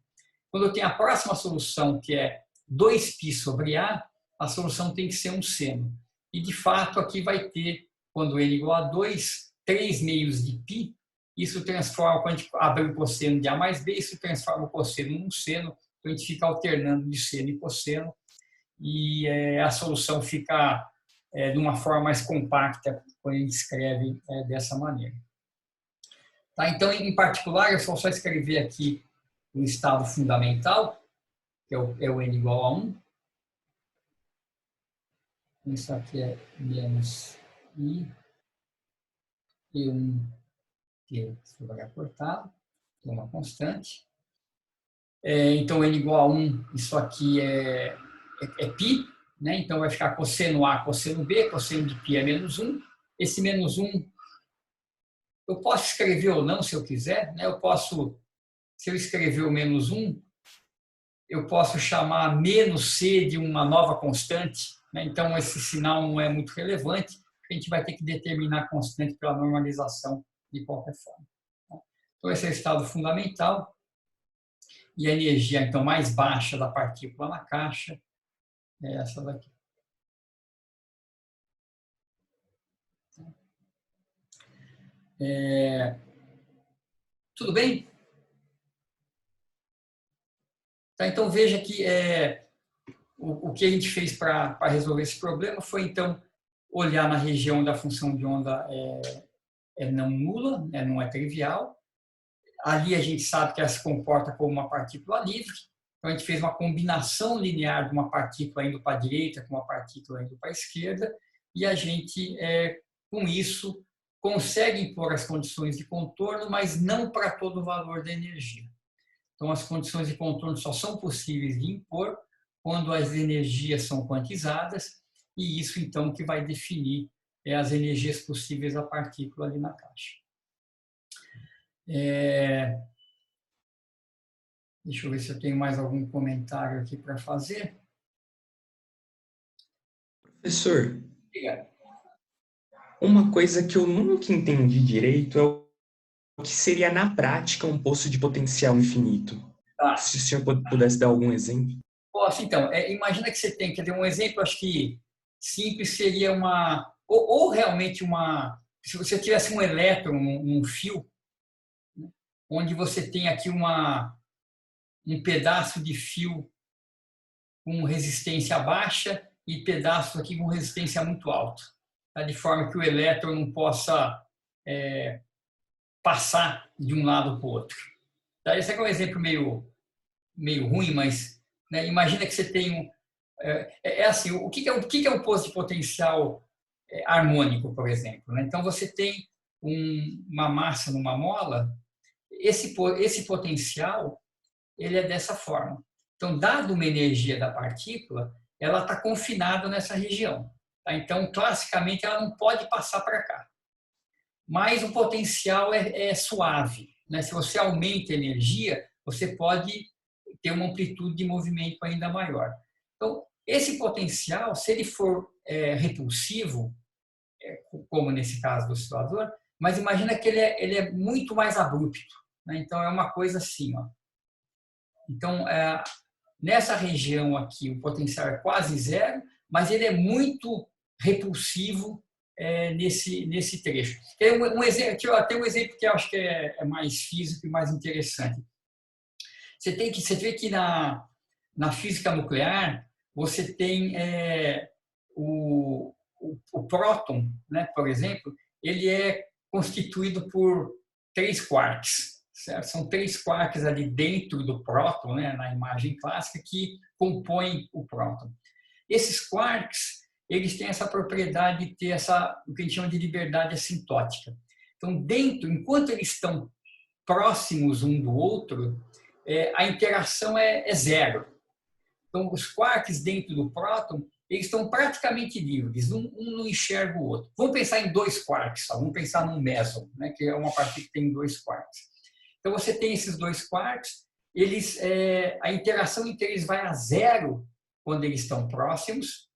Quando eu tenho a próxima solução, que é 2π sobre A, a solução tem que ser um seno. E, de fato, aqui vai ter, quando n é igual a 2, 3 meios de π. Isso transforma, quando a gente abre o cosseno de A mais B, isso transforma o cosseno num seno. Então, a gente fica alternando de seno e cosseno. E a solução fica de uma forma mais compacta quando a gente escreve dessa maneira. Tá? Então, em particular, eu só escrever aqui o estado fundamental, que é o n igual a 1. Isso aqui é menos i e1 T sobre H cortado, que é uma constante. Então, n igual a 1, isso aqui é π, né? Então vai ficar cosseno A, cosseno B, cosseno de π é menos 1. Esse menos 1, eu posso escrever ou não, se eu quiser, né? Se eu escrever o menos 1, eu posso chamar menos C de uma nova constante, né? Então esse sinal não é muito relevante, a gente vai ter que determinar a constante pela normalização de qualquer forma. Então esse é o estado fundamental. E a energia, então, mais baixa da partícula na caixa é essa daqui. Tudo bem? Tá, então, veja que o que a gente fez para resolver esse problema foi, então, olhar na região da função de onda não nula, né, não é trivial. Ali a gente sabe que ela se comporta como uma partícula livre. Então, a gente fez uma combinação linear de uma partícula indo para a direita com uma partícula indo para a esquerda. E a gente, com isso, consegue impor as condições de contorno, mas não para todo o valor da energia. Então, as condições de contorno só são possíveis de impor quando as energias são quantizadas, e isso, então, que vai definir as energias possíveis da partícula ali na caixa. Deixa eu ver se eu tenho mais algum comentário aqui para fazer. Professor, Obrigado. uma coisa que eu nunca entendi direito é o que seria, na prática, um poço de potencial infinito. Tá. Se o senhor pudesse dar algum exemplo. Posso, então. Imagina que você tem, quer dizer, um exemplo, acho que simples seria uma... Ou realmente uma... Se você tivesse um elétron, um fio, né, onde você tem aqui um pedaço de fio com resistência baixa e pedaços aqui com resistência muito alta, tá? De forma que o elétron não possa passar de um lado para o outro. Tá? Esse é um exemplo meio ruim, mas, né, imagina que você tem assim, o que é um poço de potencial harmônico, por exemplo, né? Então você tem uma massa numa mola, esse potencial ele é dessa forma. Então, dado uma energia da partícula, ela está confinada nessa região. Tá? Então, classicamente, ela não pode passar para cá. Mas o potencial é suave, né? Se você aumenta a energia, você pode ter uma amplitude de movimento ainda maior. Então, esse potencial, se ele for repulsivo, como nesse caso do oscilador, mas imagina que ele é muito mais abrupto, né? Então, é uma coisa assim, ó. Então, nessa região aqui, o potencial é quase zero, mas ele é muito repulsivo nesse trecho. Tem um exemplo que eu acho que é mais físico e mais interessante. Você vê que na física nuclear, você tem o próton, né, por exemplo, ele é constituído por 3 quarks. Certo? São 3 quarks ali dentro do próton, né, na imagem clássica, que compõem o próton. Esses quarks, eles têm essa propriedade de ter o que a gente chama de liberdade assintótica. Então, enquanto eles estão próximos um do outro, a interação é zero. Então, os quarks dentro do próton, eles estão praticamente livres, um não enxerga o outro. Vamos pensar em 2 quarks, vamos pensar num meson, né, que é uma partícula que tem 2 quarks. Então, você tem esses 2 quarks, a interação entre eles vai a zero quando eles estão próximos,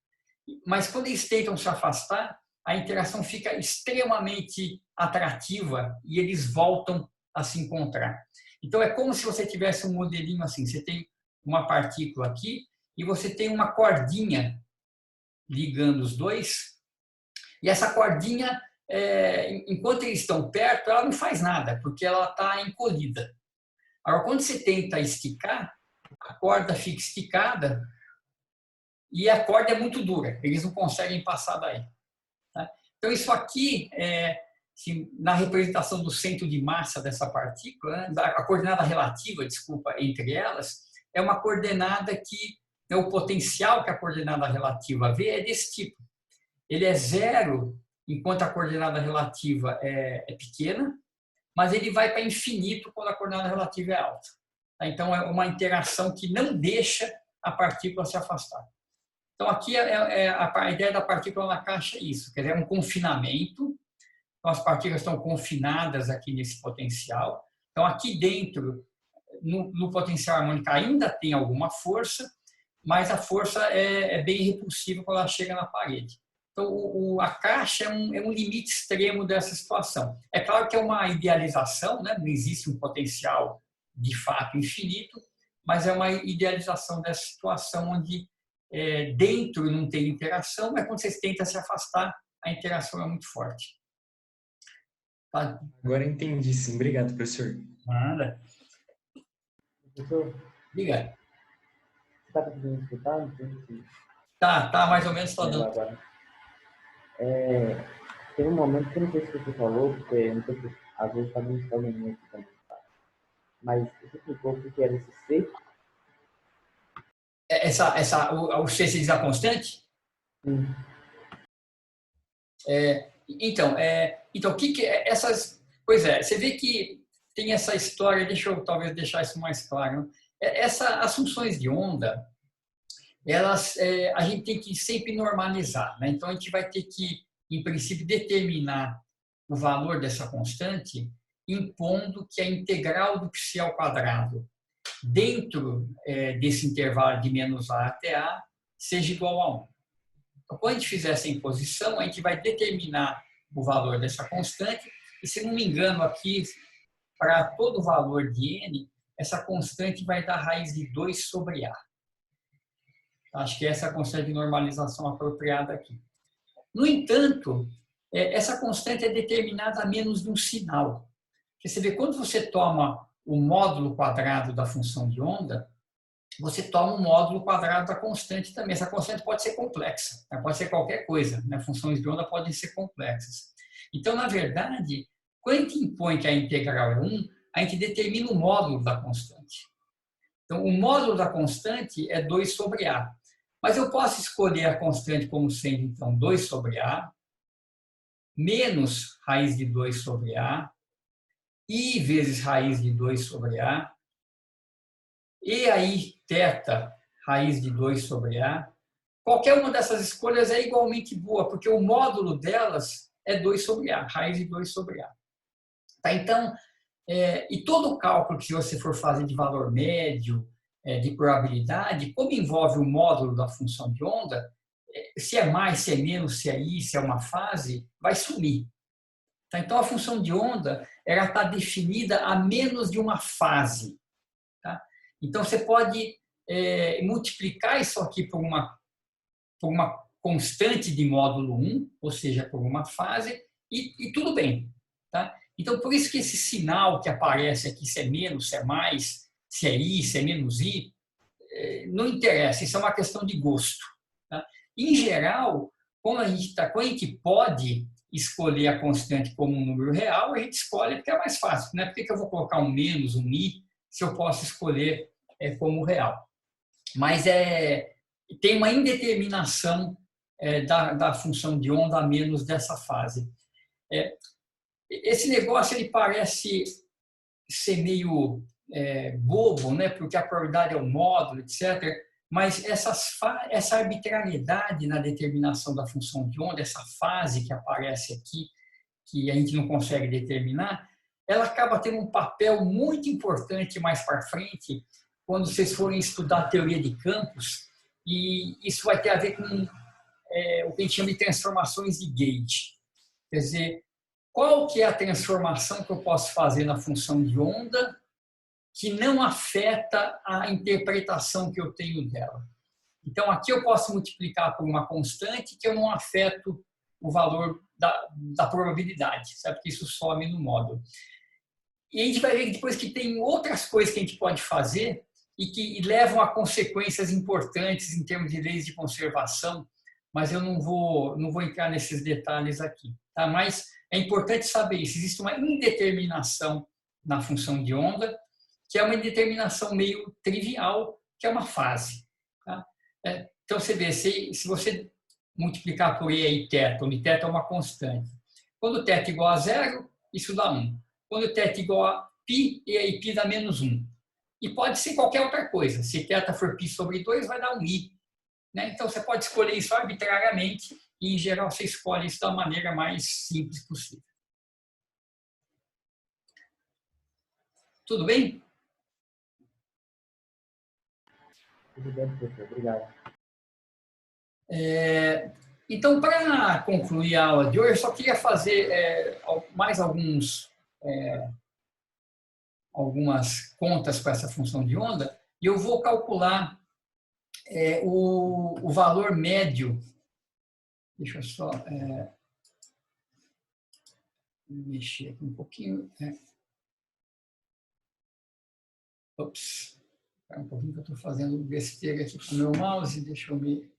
mas quando eles tentam se afastar, a interação fica extremamente atrativa e eles voltam a se encontrar. Então, é como se você tivesse um modelinho assim, você tem uma partícula aqui e você tem uma cordinha ligando os dois, e essa cordinha, enquanto eles estão perto, ela não faz nada, porque ela está encolhida. Agora, quando você tenta esticar, a corda fica esticada e a corda é muito dura, eles não conseguem passar daí. Tá? Então, isso aqui, na representação do centro de massa dessa partícula, né, a coordenada relativa, desculpa, entre elas, é uma coordenada que o potencial que a coordenada relativa vê é desse tipo. Ele é zero enquanto a coordenada relativa é pequena, mas ele vai para infinito quando a coordenada relativa é alta. Então, é uma interação que não deixa a partícula se afastar. Então, aqui a ideia da partícula na caixa é isso, quer dizer, é um confinamento. Então, as partículas estão confinadas aqui nesse potencial. Então, aqui dentro, no potencial harmônico, ainda tem alguma força, mas a força é bem repulsiva quando ela chega na parede. Então, a caixa é um limite extremo dessa situação. É claro que é uma idealização, né? Não existe um potencial de fato infinito, mas é uma idealização dessa situação onde dentro não tem interação, mas quando você tenta se afastar, a interação é muito forte. Tá? Agora entendi, sim. Obrigado, professor. Nada. Professor, Obrigado. você está conseguindo escutar? Não sei se... Tá, mais ou menos está dando. Agora. Teve um momento que eu não sei se você falou, porque eu não sei se às vezes está muito probleminha aqui também, tá? Mas você explicou o que era esse C? O C se diz a constante? Sim. Então, o que essas... Pois é, você vê que tem essa história, deixa eu talvez deixar isso mais claro. As funções de onda, a gente tem que sempre normalizar, né? Então, a gente vai ter que, em princípio, determinar o valor dessa constante impondo que a integral do psi ao quadrado dentro desse intervalo de menos a até a seja igual a 1. Então, quando a gente fizer essa imposição, a gente vai determinar o valor dessa constante e, se não me engano, aqui, para todo valor de n, essa constante vai dar raiz de 2 sobre a. Acho que essa é a constante de normalização apropriada aqui. No entanto, essa constante é determinada a menos de um sinal. Porque você vê, quando você toma o módulo quadrado da função de onda, você toma o módulo quadrado da constante também. Essa constante pode ser complexa, pode ser qualquer coisa, né? Funções de onda podem ser complexas. Então, na verdade, quando a gente impõe que a integral é 1, a gente determina o módulo da constante. Então, o módulo da constante é 2 sobre a. Mas eu posso escolher a constante como sendo, então, 2 sobre a, menos raiz de 2 sobre a, i vezes raiz de 2 sobre a, e aí θ raiz de 2 sobre a. Qualquer uma dessas escolhas é igualmente boa, porque o módulo delas é 2 sobre a, raiz de 2 sobre a. Tá? Então, e todo o cálculo que você for fazer de valor médio, de probabilidade, como envolve o módulo da função de onda, se é mais, se é menos, se é i, se é uma fase, vai sumir. Tá? Então, a função de onda ela está definida a menos de uma fase. Tá? Então, você pode multiplicar isso aqui por uma constante de módulo 1, ou seja, por uma fase, e tudo bem. Tá? Então, por isso que esse sinal que aparece aqui, se é menos, se é mais, se é i, se é menos i, não interessa, isso é uma questão de gosto. Tá? Em geral, quando a gente pode escolher a constante como um número real, a gente escolhe porque é mais fácil. Né? Por que eu vou colocar um menos, um i, se eu posso escolher como real? Mas tem uma indeterminação da função de onda a menos dessa fase. Esse negócio ele parece ser meio bobo, né? Porque a probabilidade é o módulo, etc. Mas essa arbitrariedade na determinação da função de onda, essa fase que aparece aqui, que a gente não consegue determinar, ela acaba tendo um papel muito importante mais para frente, quando vocês forem estudar a teoria de campos, e isso vai ter a ver com o que a gente chama de transformações de gauge. Quer dizer, qual que é a transformação que eu posso fazer na função de onda que não afeta a interpretação que eu tenho dela? Então, aqui eu posso multiplicar por uma constante que eu não afeto o valor da probabilidade, sabe? Porque isso some no módulo. E a gente vai ver depois que tem outras coisas que a gente pode fazer e que levam a consequências importantes em termos de leis de conservação, mas eu não vou entrar nesses detalhes aqui. Tá? Mas é importante saber isso. Existe uma indeterminação na função de onda, que é uma indeterminação meio trivial, que é uma fase. Tá? Então, você vê, se você multiplicar por e e θ, onde θ é uma constante, quando θ é igual a 0, isso dá 1. Quando θ é igual a π, e aí π dá menos 1. E pode ser qualquer outra coisa. Se θ for π sobre 2, vai dar um i. Né? Então, você pode escolher isso arbitrariamente e, em geral, você escolhe isso da maneira mais simples possível. Tudo bem? Tudo bem, professor. Obrigado. Então, para concluir a aula de hoje, eu só queria fazer mais algumas contas para essa função de onda, e eu vou calcular o valor médio. Deixa eu só mexer aqui um pouquinho. Ops, espera um pouquinho que eu estou fazendo besteira aqui com o meu mouse, deixa eu me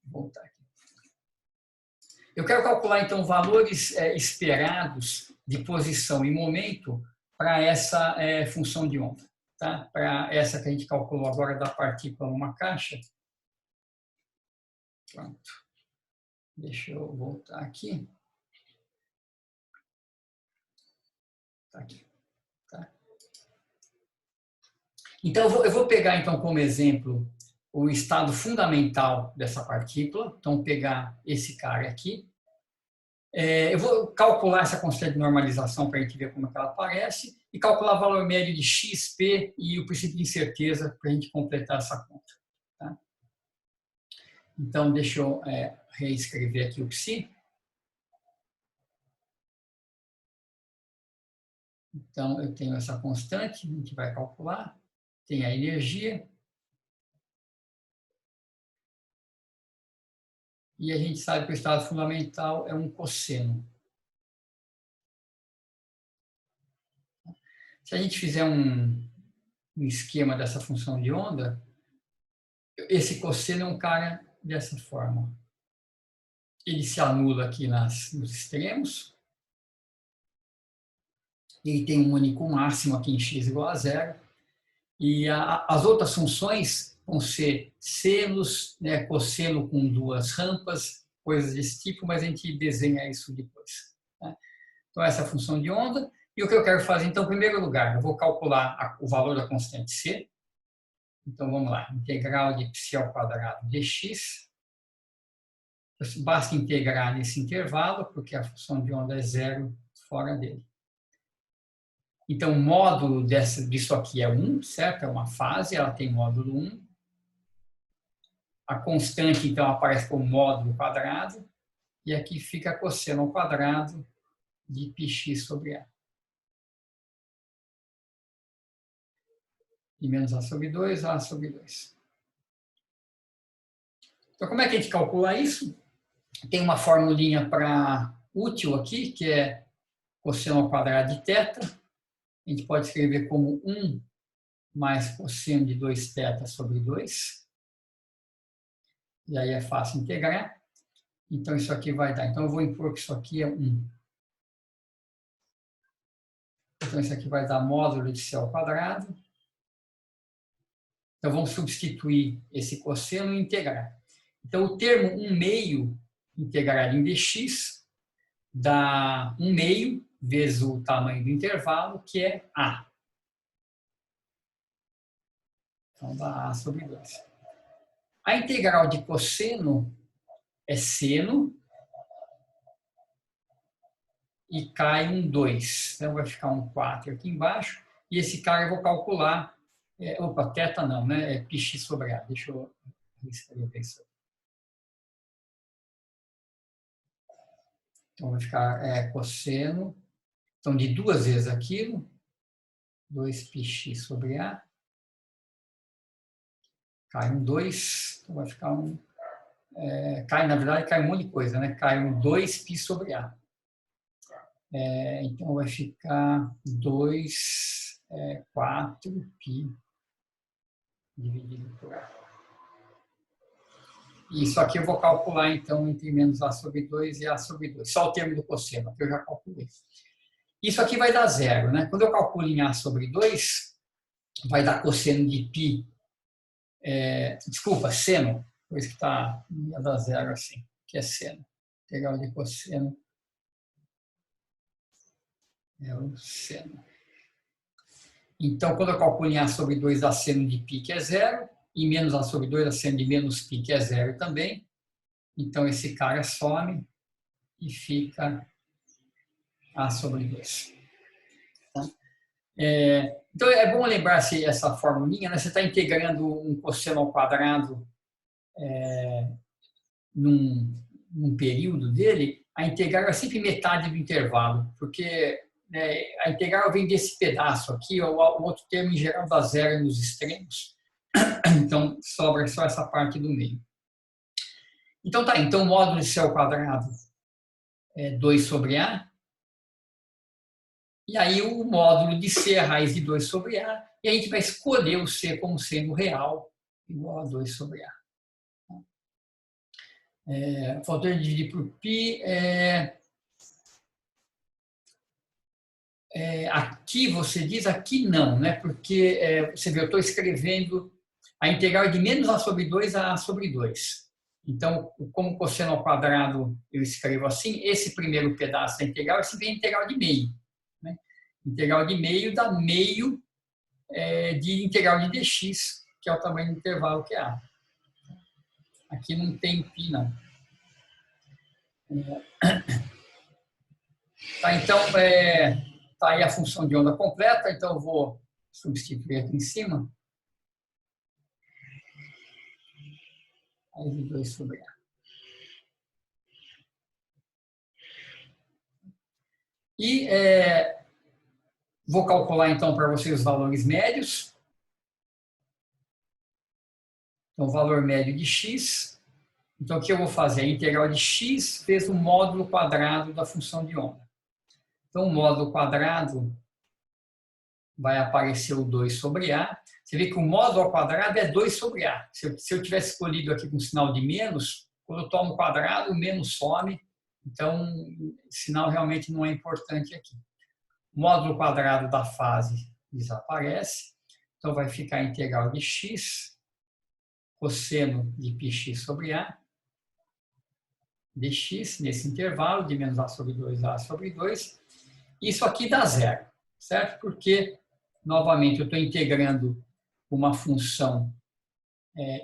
voltar aqui. Eu quero calcular, então, valores esperados de posição e momento para essa função de onda. Tá? Para essa que a gente calculou agora da partícula numa caixa. Pronto. Deixa eu voltar aqui. Tá aqui. Tá? Então, eu vou pegar então como exemplo o estado fundamental dessa partícula. Então, vou pegar esse cara aqui. Eu vou calcular essa constante de normalização para a gente ver como é que ela aparece e calcular o valor médio de x, p e o princípio de incerteza para a gente completar essa conta. Tá? Então, deixa eu reescrever aqui o psi. Então, eu tenho essa constante, a gente vai calcular. Tem a energia. E a gente sabe que o estado fundamental é um cosseno. Se a gente fizer um esquema dessa função de onda, esse cosseno é um cara dessa forma. Ele se anula aqui nos extremos. Ele tem um único máximo aqui em x igual a 0. E as outras funções vão ser senos, né, cosseno com duas rampas, coisas desse tipo, mas a gente desenha isso depois. Tá? Então, essa é a função de onda. E o que eu quero fazer, então, em primeiro lugar, eu vou calcular o valor da constante c. Então, vamos lá. Integral de psi ao quadrado dx. Basta integrar nesse intervalo, porque a função de onda é 0 fora dele. Então, o módulo disso aqui é 1, certo? É uma fase, ela tem módulo 1. A constante, então, aparece como módulo quadrado. E aqui fica cosseno ao quadrado de πx sobre A. E menos A sobre 2, A sobre 2. Então, como é que a gente calcula isso? Tem uma formulinha para útil aqui, que é cosseno ao quadrado de θ. A gente pode escrever como 1 mais cosseno de 2θ sobre 2. E aí é fácil integrar. Então, isso aqui vai dar. Então, eu vou impor que isso aqui é 1. Então, isso aqui vai dar módulo de c ao quadrado. Então, vamos substituir esse cosseno e integrar. Então, o termo 1/2 integrado em dx dá 1/2 vezes o tamanho do intervalo, que é A. Então, dá A sobre 2. A integral de cosseno é seno e cai um 2. Então, vai ficar um 4 aqui embaixo. E esse cara eu vou calcular. Θ não, né? É πx sobre A. Deixa eu escrever isso. Então, vai ficar cosseno. Então, de 2 vezes aquilo. 2πx sobre A. Cai um 2. Então, vai ficar um... na verdade, cai um monte de coisa, né? Cai um 2π sobre A. Então, vai ficar 4π dividido por A. Isso aqui eu vou calcular, então, entre menos A sobre 2 e A sobre 2. Só o termo do cosseno, que eu já calculei. Isso aqui vai dar 0, né? Quando eu calculo em A sobre 2, vai dar cosseno de π. Desculpa, seno. Por isso que ia dar 0 assim, que é seno. Integral de cosseno é o seno. Então, quando eu calculo em A sobre 2, dá seno de π, que é 0, e menos A sobre 2 dá seno de menos π, que é 0 também. Então, esse cara some e fica A sobre 2. Tá? Então, é bom lembrar essa formulinha, né? Você está integrando um cosseno ao quadrado num período dele, a integral é sempre metade do intervalo, porque a integral vem desse pedaço aqui, o outro termo em geral dá 0 nos extremos, então sobra só essa parte do meio. Então tá, então o módulo de c ao quadrado é 2 sobre A, e aí o módulo de c é a raiz de 2 sobre A, e a gente vai escolher o c como sendo real, igual a 2 sobre A. Faltou dividir por π. Aqui você diz, aqui não, né? Porque você vê, eu estou escrevendo a integral de menos A sobre 2 a A sobre 2. Então, como cosseno ao quadrado eu escrevo assim, esse primeiro pedaço da integral é sempre a integral de meio. Né? Integral de meio dá meio de integral de dx, que é o tamanho do intervalo que é A. Aqui não tem π, não. Tá, então, tá aí a função de onda completa, então eu vou substituir aqui em cima. Raiz de 2 sobre A. E vou calcular, então, para vocês os valores médios. Então, o valor médio de x. Então, o que eu vou fazer? A integral de x vezes o módulo quadrado da função de onda. Então, o módulo quadrado vai aparecer o 2 sobre A. Você vê que o módulo ao quadrado é 2 sobre A. Se eu tivesse escolhido aqui com sinal de menos, quando eu tomo o quadrado, o menos some. Então, o sinal realmente não é importante aqui. O módulo quadrado da fase desaparece. Então, vai ficar a integral de x, cosseno de πx sobre A, dx, nesse intervalo, de menos A sobre 2 a sobre 2. Isso aqui dá zero, certo? Porque, novamente, eu estou integrando uma função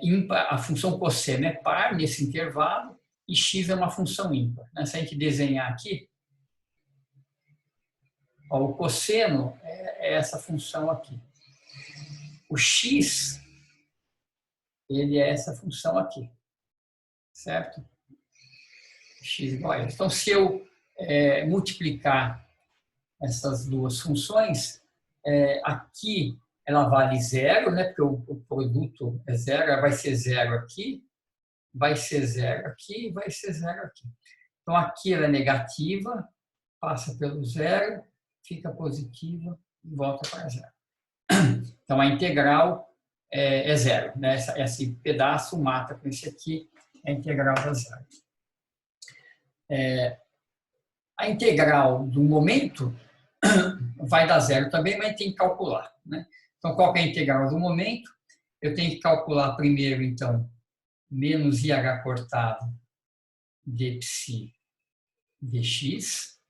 ímpar, a função cosseno é par nesse intervalo, e x é uma função ímpar. Se a gente desenhar aqui, ó, o cosseno é essa função aqui. O x, ele é essa função aqui, certo? X igual a isso. Então, se eu multiplicar essas duas funções, aqui ela vale zero, né? Porque o produto é zero, ela vai ser zero aqui, vai ser zero aqui, vai ser zero aqui. Então, aqui ela é negativa, passa pelo zero, fica positiva e volta para zero. Então, a integral é zero, né? Esse pedaço mata com esse aqui, a integral da zero. A integral do momento vai dar zero também, mas tem que calcular, né? Então, qual que é a integral do momento? Eu tenho que calcular primeiro, então, menos IH cortado de psi dx.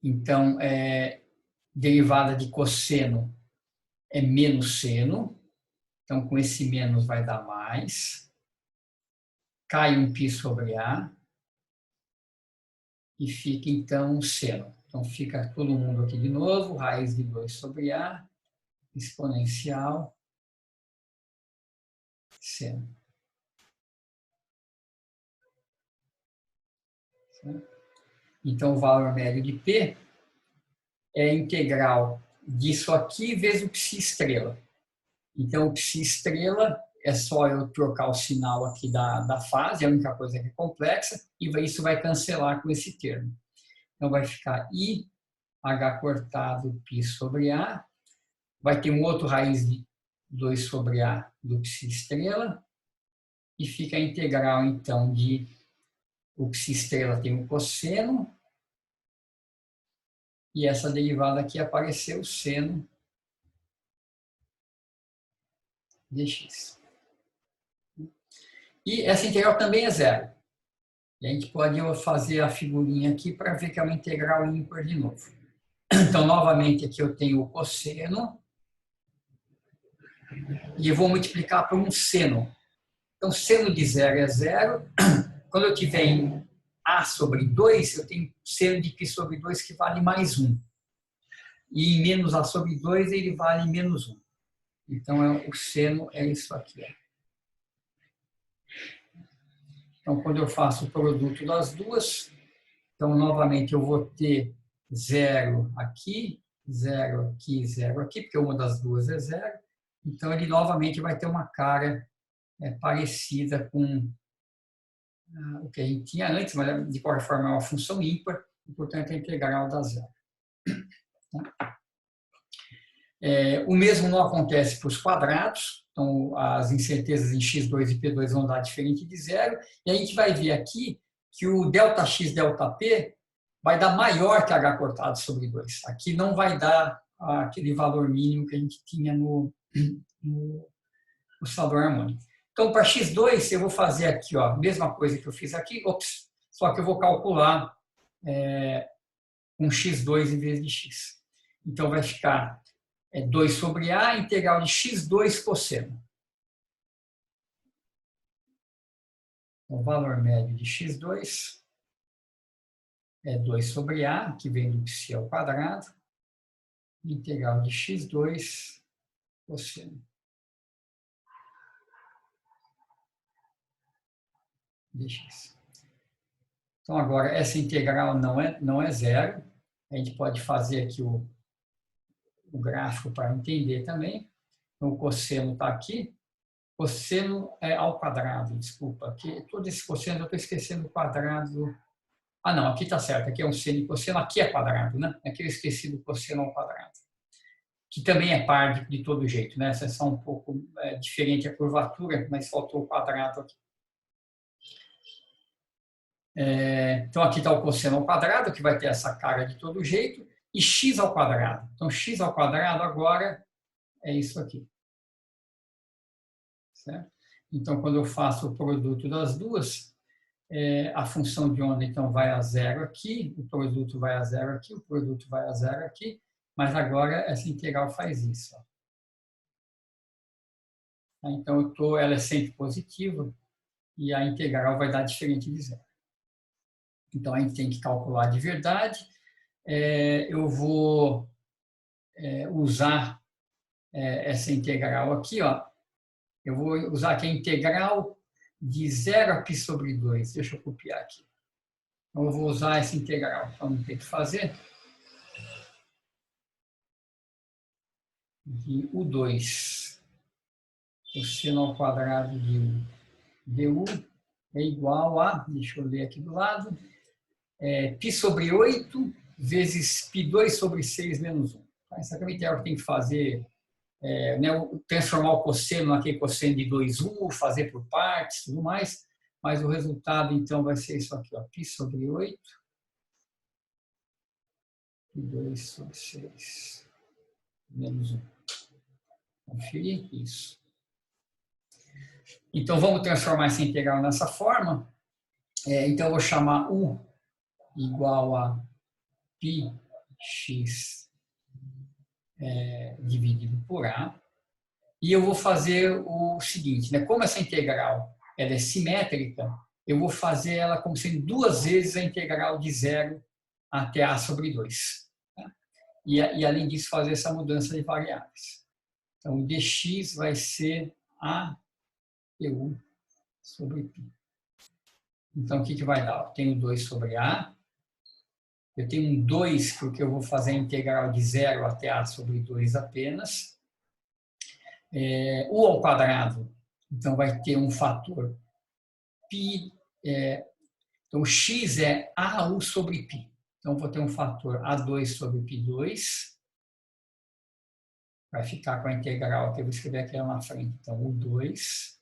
Então, derivada de cosseno é menos seno. Então, com esse menos vai dar mais. Cai um π sobre A. E fica, então, seno. Então, fica todo mundo aqui de novo. Raiz de 2 sobre A. Exponencial. Seno. Então, o valor médio de P é a integral disso aqui vezes o psi estrela. Então, o psi estrela é só eu trocar o sinal aqui da fase, é a única coisa que é complexa, e isso vai cancelar com esse termo. Então, vai ficar IH cortado π sobre A, vai ter um outro raiz de 2 sobre A do psi estrela, e fica a integral, então, de o psi estrela tem um cosseno, e essa derivada aqui apareceu seno dx. E essa integral também é zero. E a gente pode fazer a figurinha aqui para ver que é uma integral ímpar de novo. Então, novamente, aqui eu tenho o cosseno, e eu vou multiplicar por um seno. Então, seno de zero é zero. Quando eu tiver em A sobre 2, eu tenho seno de π sobre 2 que vale mais 1. E em menos A sobre 2, ele vale menos 1. Então, o seno é isso aqui. Então, quando eu faço o produto das duas, então, novamente, eu vou ter 0 aqui, 0 aqui, 0 aqui, porque uma das duas é 0. Então, ele novamente vai ter uma cara parecida com o que a gente tinha antes, mas de qualquer forma é uma função ímpar, e, portanto, a integral dá zero. O mesmo não acontece para os quadrados, então as incertezas em x2 e p2 vão dar diferente de zero, e a gente vai ver aqui que o Δx, ΔP vai dar maior que h cortado sobre 2. Aqui não vai dar aquele valor mínimo que a gente tinha no oscilador harmônico. Então, para x2, eu vou fazer aqui, ó, a mesma coisa que eu fiz aqui, só que eu vou calcular com x2 em vez de x. Então, vai ficar 2 sobre A, integral de x2 cosseno. O valor médio de x2 é 2 sobre A, que vem do psi ao quadrado, integral de x2 cosseno de x. Então, agora, essa integral não é zero. A gente pode fazer aqui o gráfico para entender também. Então, o cosseno está aqui. Cosseno é ao quadrado, desculpa. Aqui, todo esse cosseno, eu estou esquecendo o quadrado. Ah, não, aqui está certo. Aqui é um seno e cosseno, aqui é quadrado, né? Aqui eu esqueci do cosseno ao quadrado. Que também é par de todo jeito, né? Essa é só um pouco diferente a curvatura, mas faltou o quadrado aqui. Então, aqui está o cosseno ao quadrado, que vai ter essa cara de todo jeito, e x ao quadrado. Então, x ao quadrado agora é isso aqui. Certo? Então, quando eu faço o produto das duas, a função de onda, então, vai a zero aqui, o produto vai a zero aqui, o produto vai a zero aqui, mas agora essa integral faz isso. Ó. Então, ela é sempre positiva, e a integral vai dar diferente de zero. Então, a gente tem que calcular de verdade. Eu vou usar essa integral aqui. Ó. Eu vou usar aqui a integral de 0 a π sobre 2. Deixa eu copiar aqui. Então, eu vou usar essa integral para não ter que fazer. De U2 cosseno ao quadrado de U du é igual a, deixa eu ler aqui do lado, π sobre 8 vezes π2 sobre 6 menos 1. Essa aqui é a integral que tem que fazer, transformar o cosseno naquele cosseno de 2u, fazer por partes, tudo mais, mas o resultado, então, vai ser isso aqui, ó, π sobre 8, π2 sobre 6 menos 1. Conferir isso. Então, vamos transformar essa integral nessa forma. Então, eu vou chamar U igual a πx dividido por A. E eu vou fazer o seguinte, né? Como essa integral ela é simétrica, eu vou fazer ela como sendo duas vezes a integral de 0 até A sobre 2. Tá? E, além disso, fazer essa mudança de variáveis. Então, o dx vai ser A du sobre π. Então, o que vai dar? Eu tenho 2 sobre A. Eu tenho um 2, porque eu vou fazer a integral de 0 até A sobre 2 apenas. U ao quadrado, então vai ter um fator π. Então, x é AU sobre π. Então, vou ter um fator A2 sobre π2. Vai ficar com a integral que eu vou escrever aqui lá na frente. Então, U2.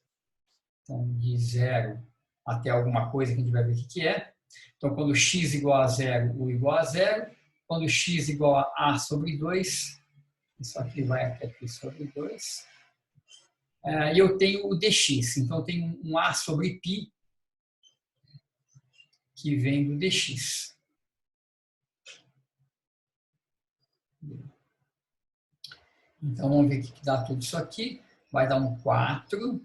Então, de 0 até alguma coisa que a gente vai ver o que é. Então, quando x igual a 0, U igual a 0. Quando x igual a A sobre 2, isso aqui vai até π sobre 2. E eu tenho o dx. Então, eu tenho um A sobre π que vem do dx. Então, vamos ver o que dá tudo isso aqui. Vai dar um 4.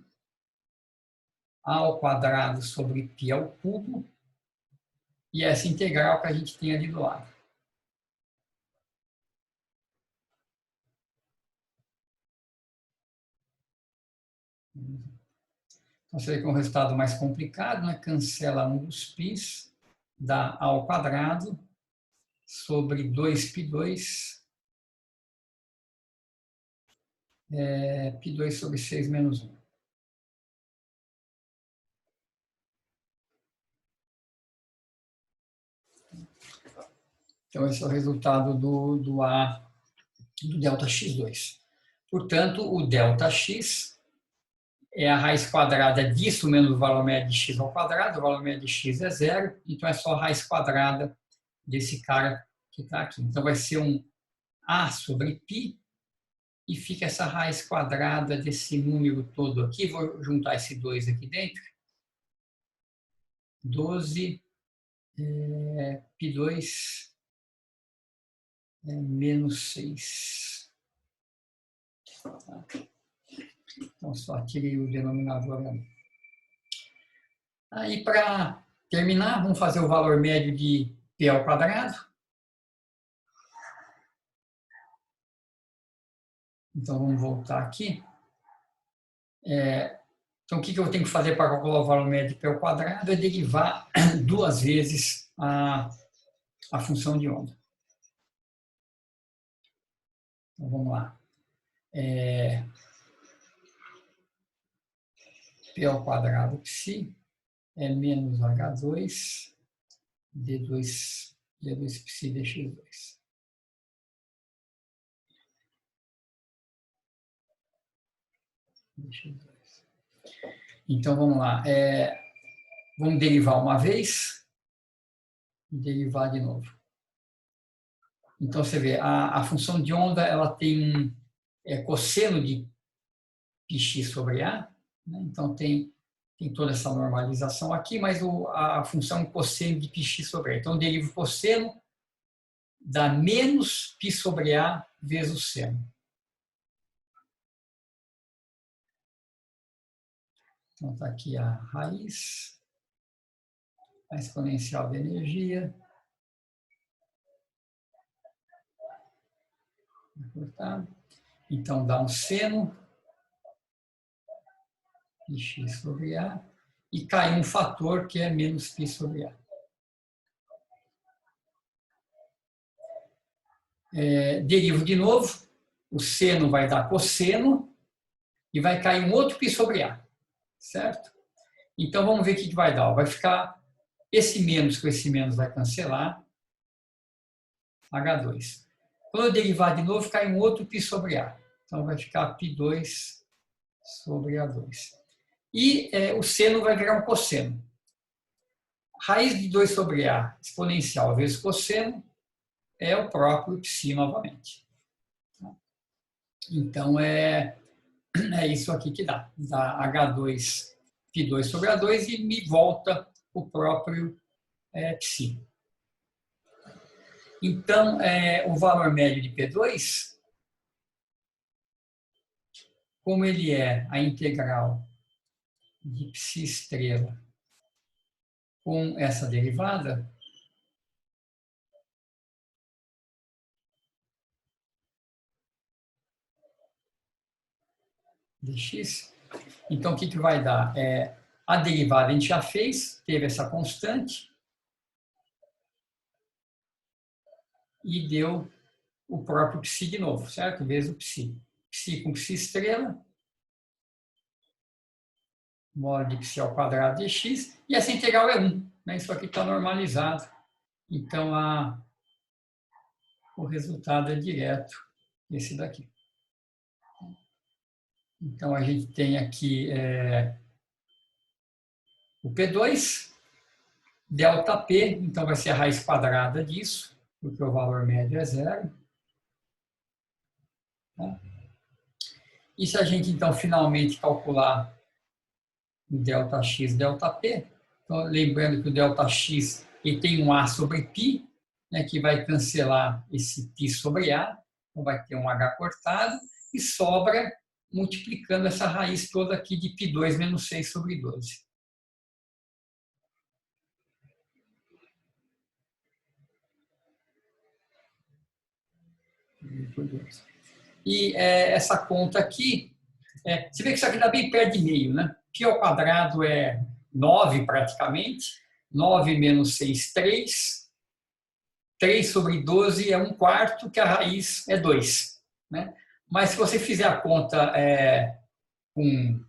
A ao quadrado sobre π ao cubo. E essa integral que a gente tem ali do lado. Então, você vê que é um resultado mais complicado, né? Cancela um dos π's, dá A ao quadrado sobre 2π2, π2 sobre 6 menos 1. Então, esse é o resultado do delta x2. Portanto, o delta x é a raiz quadrada disso menos o valor médio de x ao quadrado. O valor médio de x é 0, então é só a raiz quadrada desse cara que está aqui. Então, vai ser um A sobre π, e fica essa raiz quadrada desse número todo aqui. Vou juntar esse 2 aqui dentro. 12 π2 é menos 6. Tá. Então, só tirei o denominador ali. Aí, para terminar, vamos fazer o valor médio de P ao quadrado. Então, vamos voltar aqui. Então, o que eu tenho que fazer para calcular o valor médio de P ao quadrado é derivar 2 vezes a função de onda. Então, vamos lá. P ao quadrado psi é menos H2 D2 psi dx2. Então, vamos lá. Vamos derivar uma vez e derivar de novo. Então, você vê, a função de onda ela tem cosseno de πx sobre A. Né? Então, tem toda essa normalização aqui, mas a função cosseno de πx sobre A. Então, eu derivo o cosseno dá menos π sobre A vezes o seno. Então, está aqui a raiz, a exponencial da energia. Então, dá um seno, πx sobre A, e cai um fator que é menos π sobre A. Derivo de novo, o seno vai dar cosseno, e vai cair um outro π sobre A. Certo? Então, vamos ver o que vai dar. Vai ficar esse menos com esse menos vai cancelar. H2. Quando eu derivar de novo, cai um outro π sobre A. Então, vai ficar π2 sobre A2. E o seno vai virar um cosseno. Raiz de 2 sobre A exponencial vezes cosseno é o próprio π novamente. Então, é isso aqui que dá. Dá H2 π2 sobre A2 e me volta o próprio π. Então, o valor médio de P2, como ele é a integral de π estrela com essa derivada, dx. Então, o que vai dar? A derivada a gente já fez, teve essa constante, e deu o próprio π de novo, certo? Vezes o π. Π com π estrela, módulo de π ao quadrado de x, e essa integral é 1. Né? Isso aqui está normalizado. Então, o resultado é direto esse daqui. Então, a gente tem aqui o P2, ΔP, então vai ser a raiz quadrada disso, porque o valor médio é 0. Tá? E se a gente, então, finalmente calcular o ΔX, ΔP, então, lembrando que o ΔX ele tem um A sobre π, né, que vai cancelar esse π sobre A, então vai ter um H cortado, e sobra multiplicando essa raiz toda aqui de π2 menos 6 sobre 12. E essa conta aqui, você vê que isso aqui está bem perto de meio, né? Π ao quadrado é 9 praticamente, 9 menos 6, 3. 3 sobre 12 é 1/4, que a raiz é 2. Né? Mas se você fizer a conta com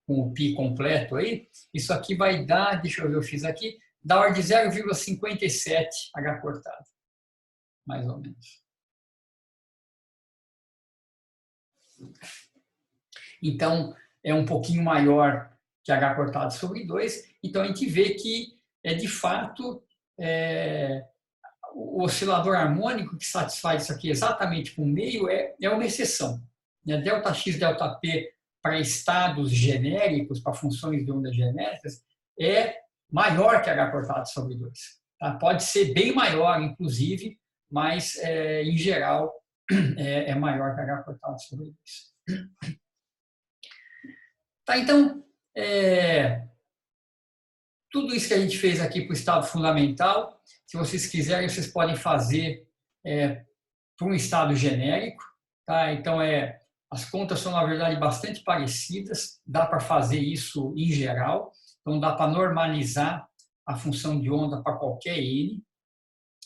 o π completo aí, isso aqui vai dar, deixa eu ver, eu fiz aqui, da ordem de 0,57 H cortado, mais ou menos. Então, é um pouquinho maior que H cortado sobre 2, então a gente vê que, de fato, o oscilador harmônico que satisfaz isso aqui exatamente com o meio é uma exceção. ΔX, ΔP para estados genéricos, para funções de ondas genéricas, é maior que H cortado sobre 2. Tá? Pode ser bem maior, inclusive, mas, em geral, é maior que H cortado sobre 2. Tá, então, tudo isso que a gente fez aqui para o estado fundamental, se vocês quiserem, vocês podem fazer para um estado genérico. Tá? Então, as contas são, na verdade, bastante parecidas, dá para fazer isso em geral, então dá para normalizar a função de onda para qualquer N.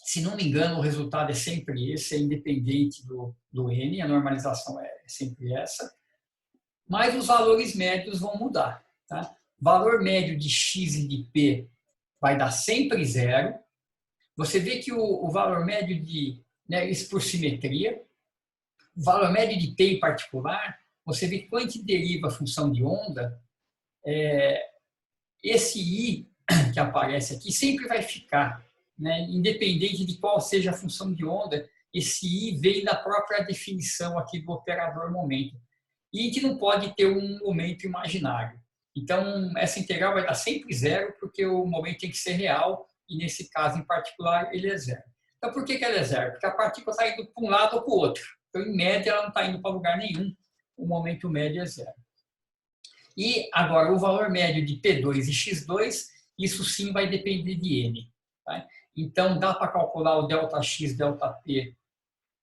Se não me engano, o resultado é sempre esse, é independente do N, a normalização é sempre essa. Mas os valores médios vão mudar. Tá? Valor médio de x e de p vai dar sempre 0. Você vê que o valor médio isso por simetria, o valor médio de p em particular, você vê que quando a gente deriva a função de onda, esse i que aparece aqui sempre vai ficar, né? Independente de qual seja a função de onda, esse i vem da própria definição aqui do operador momento. E a gente não pode ter um momento imaginário. Então, essa integral vai dar sempre 0, porque o momento tem que ser real, e nesse caso em particular, ele é 0. Então, por que ela é 0? Porque a partícula está indo para um lado ou para o outro. Então, em média, ela não está indo para lugar nenhum. O momento médio é 0. E agora, o valor médio de P2 e X2, isso sim vai depender de N. Tá? Então, dá para calcular o ΔX, ΔP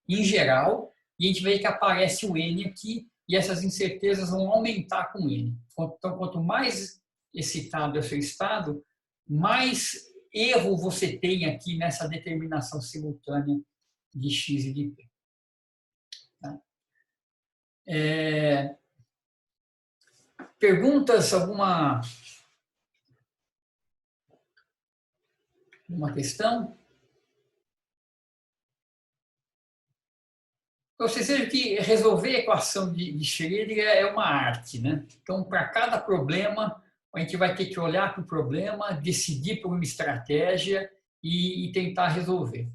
em geral, e a gente vê que aparece o N aqui, e essas incertezas vão aumentar com N. Então, quanto mais excitado é o seu estado, mais erro você tem aqui nessa determinação simultânea de X e de P. Tá? Perguntas? Alguma questão? Então, vocês vejam que resolver a equação de Schrödinger é uma arte, né? Então, para cada problema, a gente vai ter que olhar para o problema, decidir por uma estratégia e tentar resolver.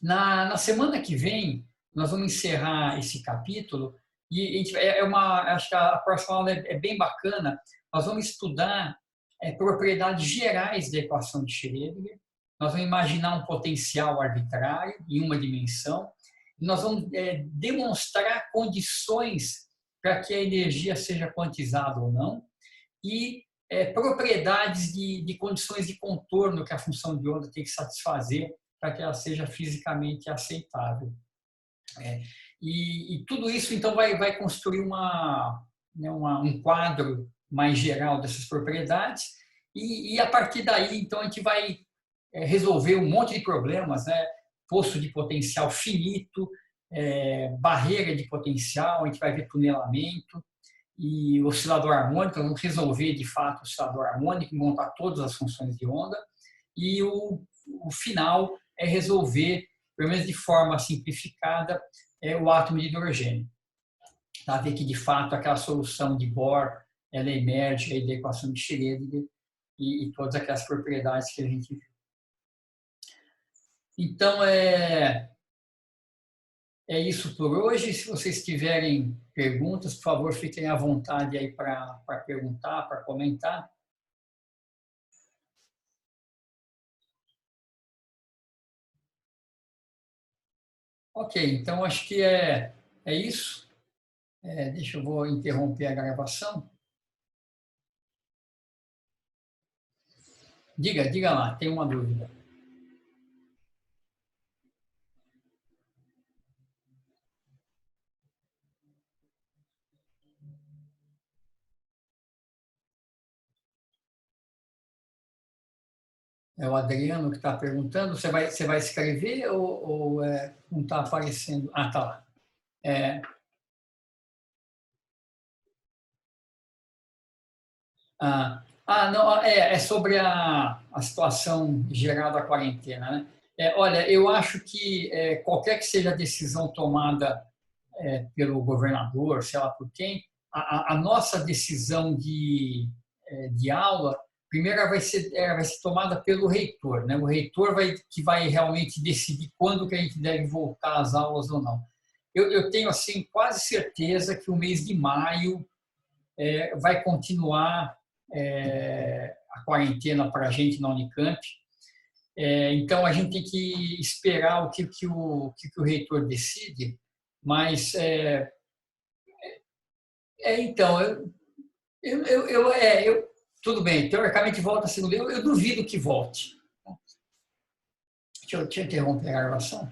Na semana que vem, nós vamos encerrar esse capítulo e a gente, acho que a próxima aula é bem bacana. Nós vamos estudar propriedades gerais da equação de Schrödinger. Nós vamos imaginar um potencial arbitrário em uma dimensão. Nós vamos demonstrar condições para que a energia seja quantizada ou não e propriedades de condições de contorno que a função de onda tem que satisfazer para que ela seja fisicamente aceitável. E tudo isso, então, vai construir um quadro mais geral dessas propriedades e a partir daí, então, a gente vai resolver um monte de problemas, né? Poço de potencial finito, barreira de potencial, a gente vai ver tunelamento e oscilador harmônico, vamos resolver de fato o oscilador harmônico, montar todas as funções de onda e o final é resolver, pelo menos de forma simplificada, o átomo de hidrogênio. Tá? Ver que de fato aquela solução de Bohr ela emerge aí da equação de Schrödinger e todas aquelas propriedades que a gente viu. Então, é isso por hoje. Se vocês tiverem perguntas, por favor, fiquem à vontade aí para perguntar, para comentar. Ok, então acho que é isso. Deixa eu vou interromper a gravação. Diga lá, tem uma dúvida. É o Adriano que está perguntando. Você vai escrever ou não está aparecendo? Ah, está lá. Não, é sobre a situação geral da quarentena, né? Olha, eu acho que qualquer que seja a decisão tomada pelo governador, sei lá por quem, a nossa decisão de aula, primeiro ela vai ser tomada pelo reitor, né? O reitor que vai realmente decidir quando que a gente deve voltar às aulas ou não. Eu tenho assim quase certeza que o mês de maio vai continuar a quarentena para a gente na Unicamp Então, a gente tem que esperar o que o reitor decide, mas, então, tudo bem, teoricamente volta a segunda, eu duvido que volte. Deixa eu interromper a gravação.